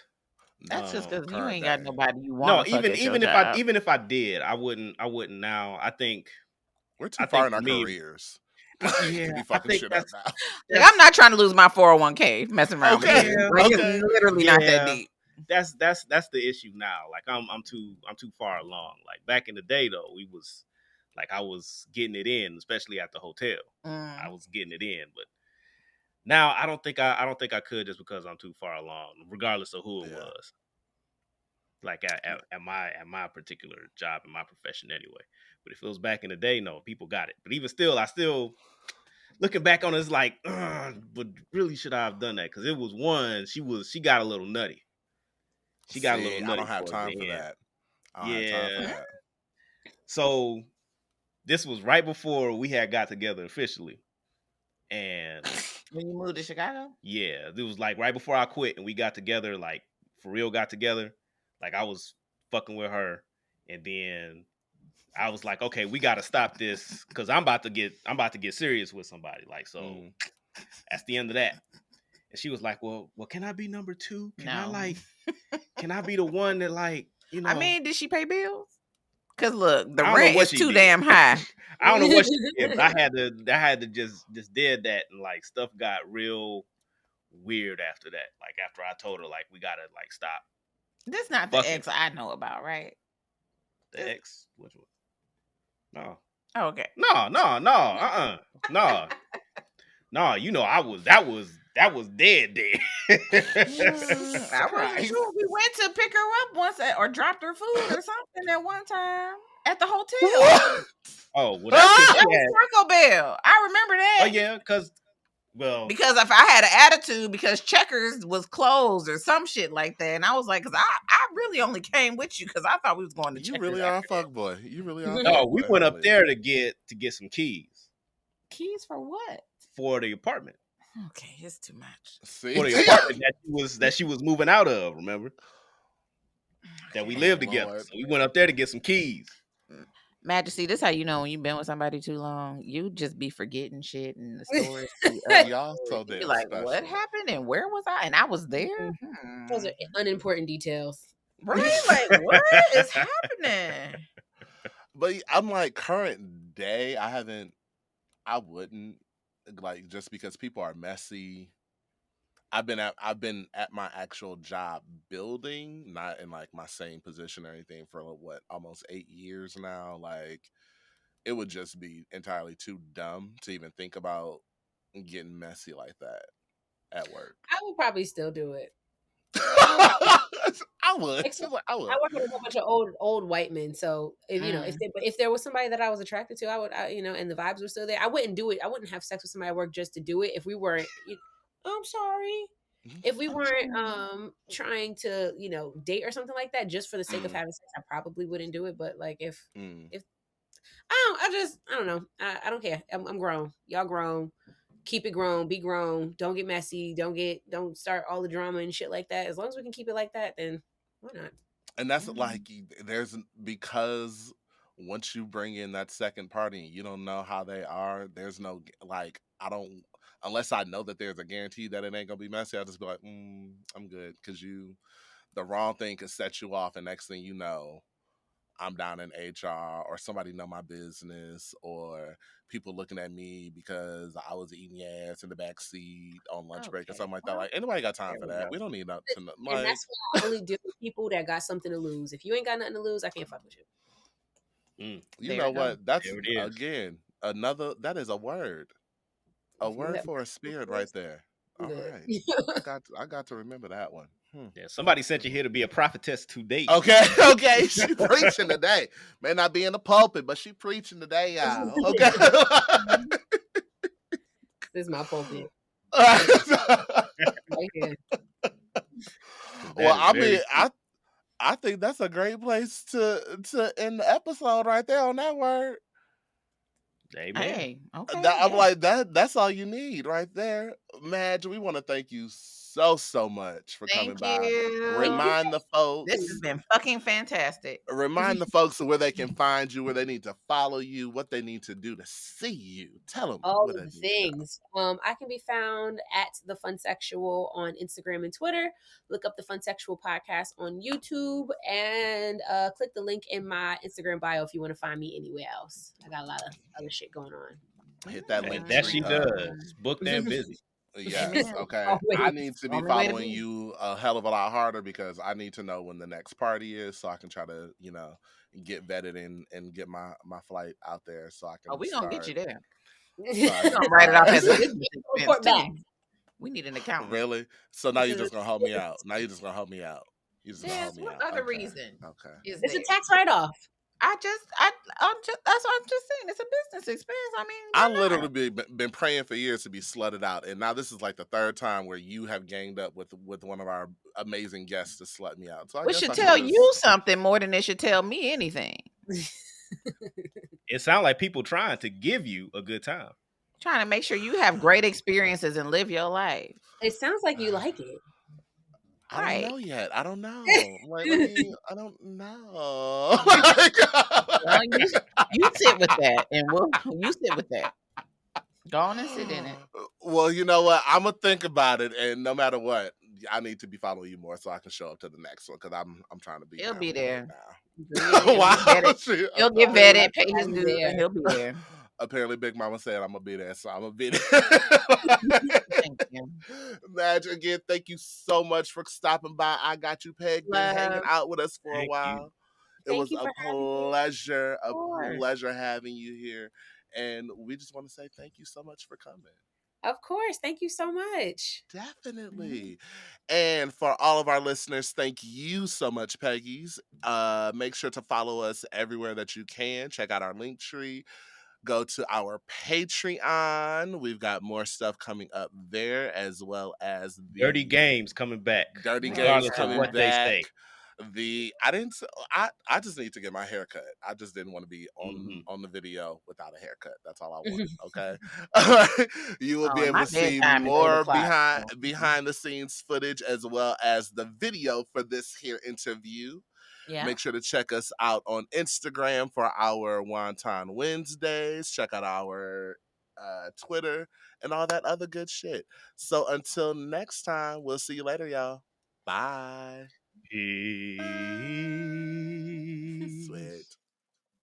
S2: That's just because you ain't got nobody you want.
S3: No, even if I did, I wouldn't now. I think
S1: we're too far in our careers.
S3: Yeah,
S1: be fucking shit up now.
S2: Like, I'm not trying to lose my 401k messing around with you. Like, it's literally not that deep.
S3: That's the issue now. Like I'm too far along. Like back in the day though, I was getting it in, especially at the hotel. I was getting it in, but now I don't think I could just because I'm too far along, regardless of who it was. Like at my particular job, in my profession anyway. But if it was back in the day, no, people got it. But even still, I still looking back on it, it's like, but really should I have done that? Because it was one, she got a little nutty. She got a little nutty.
S1: I don't have time for that.
S3: So this was right before we had got together officially. And
S2: when you moved to Chicago?
S3: Yeah. It was like right before I quit and we got together like for real got together, like I was fucking with her, and then I was like, okay, we got to stop this because I'm about to get serious with somebody. Like, so that's the end of that. And she was like, well, can I be number 2? Can I be the one that like, you know?
S2: I mean, did she pay bills? Because look, the
S3: I don't know
S2: rent
S3: what
S2: is
S3: she
S2: too
S3: did.
S2: damn high.
S3: I don't know what she did, but I had to just did that, and like stuff got real weird after that. Like after I told her like we gotta like stop.
S2: This not the ex I know about, right?
S3: The ex, which one? No.
S2: Oh, okay.
S3: No. No, you know that was dead.
S2: I wasn't sure. We went to pick her up once or dropped her food or something at one time at the hotel.
S3: Oh, well, that's
S2: it was Taco Bell. I remember that.
S3: Oh yeah, because
S2: if I had an attitude because Checkers was closed or some shit like that, and I was like, because I really only came with you because I thought we was going to Checkers.
S1: You really are a fuckboy. You really are.
S3: No, we went up there to get some keys.
S2: Keys for what?
S3: For the apartment.
S2: Okay, it's too much.
S3: See? For the apartment that she was moving out of. Remember that we lived together. So we went up there to get some keys.
S2: Majesty, this how you know when you've been with somebody too long, you just be forgetting shit and the stories.
S1: Y'all so damn
S2: like,
S1: special.
S2: what happened and where was I? And I was there.
S4: Those are unimportant details.
S2: Right? Like, what is happening?
S1: But I'm like, current day, I wouldn't like, just because people are messy. I've been at my actual job building, not in like my same position or anything, for almost 8 years now. Like, it would just be entirely too dumb to even think about getting messy like that at work.
S4: I would probably still do it.
S1: I would.
S4: I work with a whole bunch of old white men, so if there was somebody that I was attracted to, I would, and the vibes were still there, I wouldn't do it. I wouldn't have sex with somebody at work just to do it. If we weren't, I'm sorry, if we weren't trying to date or something like that, just for the sake of having sex, I probably wouldn't do it. But like if I don't know, I don't care. I'm grown. Y'all grown. Keep it grown, be grown, don't get messy, don't start all the drama and shit like that. As long as we can keep it like that, then why not?
S1: And that's like, because once you bring in that second party, you don't know how they are. There's no, like, unless I know that there's a guarantee that it ain't gonna be messy, I'll just be like, I'm good. Because the wrong thing could set you off, and next thing you know, I'm down in HR, or somebody know my business, or people looking at me because I was eating ass in the back seat on lunch break or something like that. Like, anybody got time for that? We don't need nothing.
S4: And that's why I only deal with people that got something to lose. If you ain't got nothing to lose, I can't fuck with you.
S1: You know what? That's again that is a word. A word for a spirit right there. All right. I got to remember that one.
S3: Yeah, somebody sent you here to be a prophetess today.
S1: Okay. She preaching today. May not be in the pulpit, but she preaching today, y'all. Okay.
S4: This is my pulpit.
S1: Well, I mean, I think that's a great place to end the episode right there on that word.
S3: Amen.
S2: Hey, okay.
S1: I'm like, that's all you need right there. Madge, we want to thank you so much for coming by. Remind the folks.
S2: This has been fucking fantastic.
S1: Remind the folks where they can find you, where they need to follow you, what they need to do to see you. Tell them
S4: all the things. I can be found at The Fun Sexual on Instagram and Twitter. Look up The Fun Sexual Podcast on YouTube, and click the link in my Instagram bio if you want to find me anywhere else. I got a lot of other shit going on.
S1: Hit that link.
S3: That she does. Booked and busy.
S1: Yes, okay. I need to be following you a hell of a lot harder, because I need to know when the next party is, so I can try to, get vetted and get my flight out there, so I can.
S2: Oh, we gonna get you there.
S1: We're
S2: gonna write it off as a business
S4: report back.
S2: We need an account.
S1: Really? So now you're just gonna help me out. You just gonna help me out.
S2: What other reason?
S1: Okay.
S4: It's a tax write-off.
S2: I'm just that's what I'm just saying. It's a business expense. I mean,
S1: I literally been praying for years to be slutted out, and now this is like the third time where you have ganged up with one of our amazing guests to slut me out. So
S2: we should tell you something more than they should tell me anything.
S3: It sounds like people trying to give you a good time,
S2: trying to make sure you have great experiences and live your life.
S4: It sounds like you like it.
S1: I don't
S2: Right.
S1: know yet. I don't know. Like, I don't know.
S2: Well, you sit with that, and you sit with that. Go on and sit in it.
S1: Well, you know what? I'm gonna think about it, and no matter what, I need to be following you more so I can show up to the next one because I'm trying to be
S2: He'll
S1: down
S2: be
S1: for it
S2: there.
S1: now. Wow,
S2: He'll get
S4: Oh,
S2: vetted,
S4: yeah,
S2: pay his
S4: I'll be
S2: dues,
S4: there.
S2: and he'll be there.
S1: Apparently, Big Mama said I'm gonna be there, so I'm gonna be there.
S2: Thank you.
S1: Madge, again, thank you so much for stopping by. I got you, Peg, been hanging
S2: Love.
S1: out with us for a
S3: Thank you.
S1: while. It
S4: Thank
S1: was
S4: you
S1: a
S4: for having me.
S1: pleasure,
S2: Of course.
S1: having you here. And we just want to say thank you so much for coming.
S4: Of course. Thank you so much.
S1: Definitely. And for all of our listeners, thank you so much, Peggy's. Make sure to follow us everywhere that you can. Check out our link tree. Go to our Patreon. We've got more stuff coming up there, as well as the
S3: Dirty Games coming back.
S1: Dirty Games
S3: Regardless of
S1: coming
S3: what they say.
S1: back. I just need to get my hair cut. I just didn't want to be on the video without a haircut. That's all I wanted. Okay. All right. You will be
S2: Oh,
S1: able
S2: my
S1: to see
S2: bedtime is 8
S1: more
S2: o'clock.
S1: behind the scenes footage as well as the video for this here interview.
S2: Yeah.
S1: Make sure to check us out on Instagram for our Wonton Wednesdays. Check out our Twitter and all that other good shit. So until next time, we'll see you later, y'all. Bye.
S3: Peace.
S1: Sweet.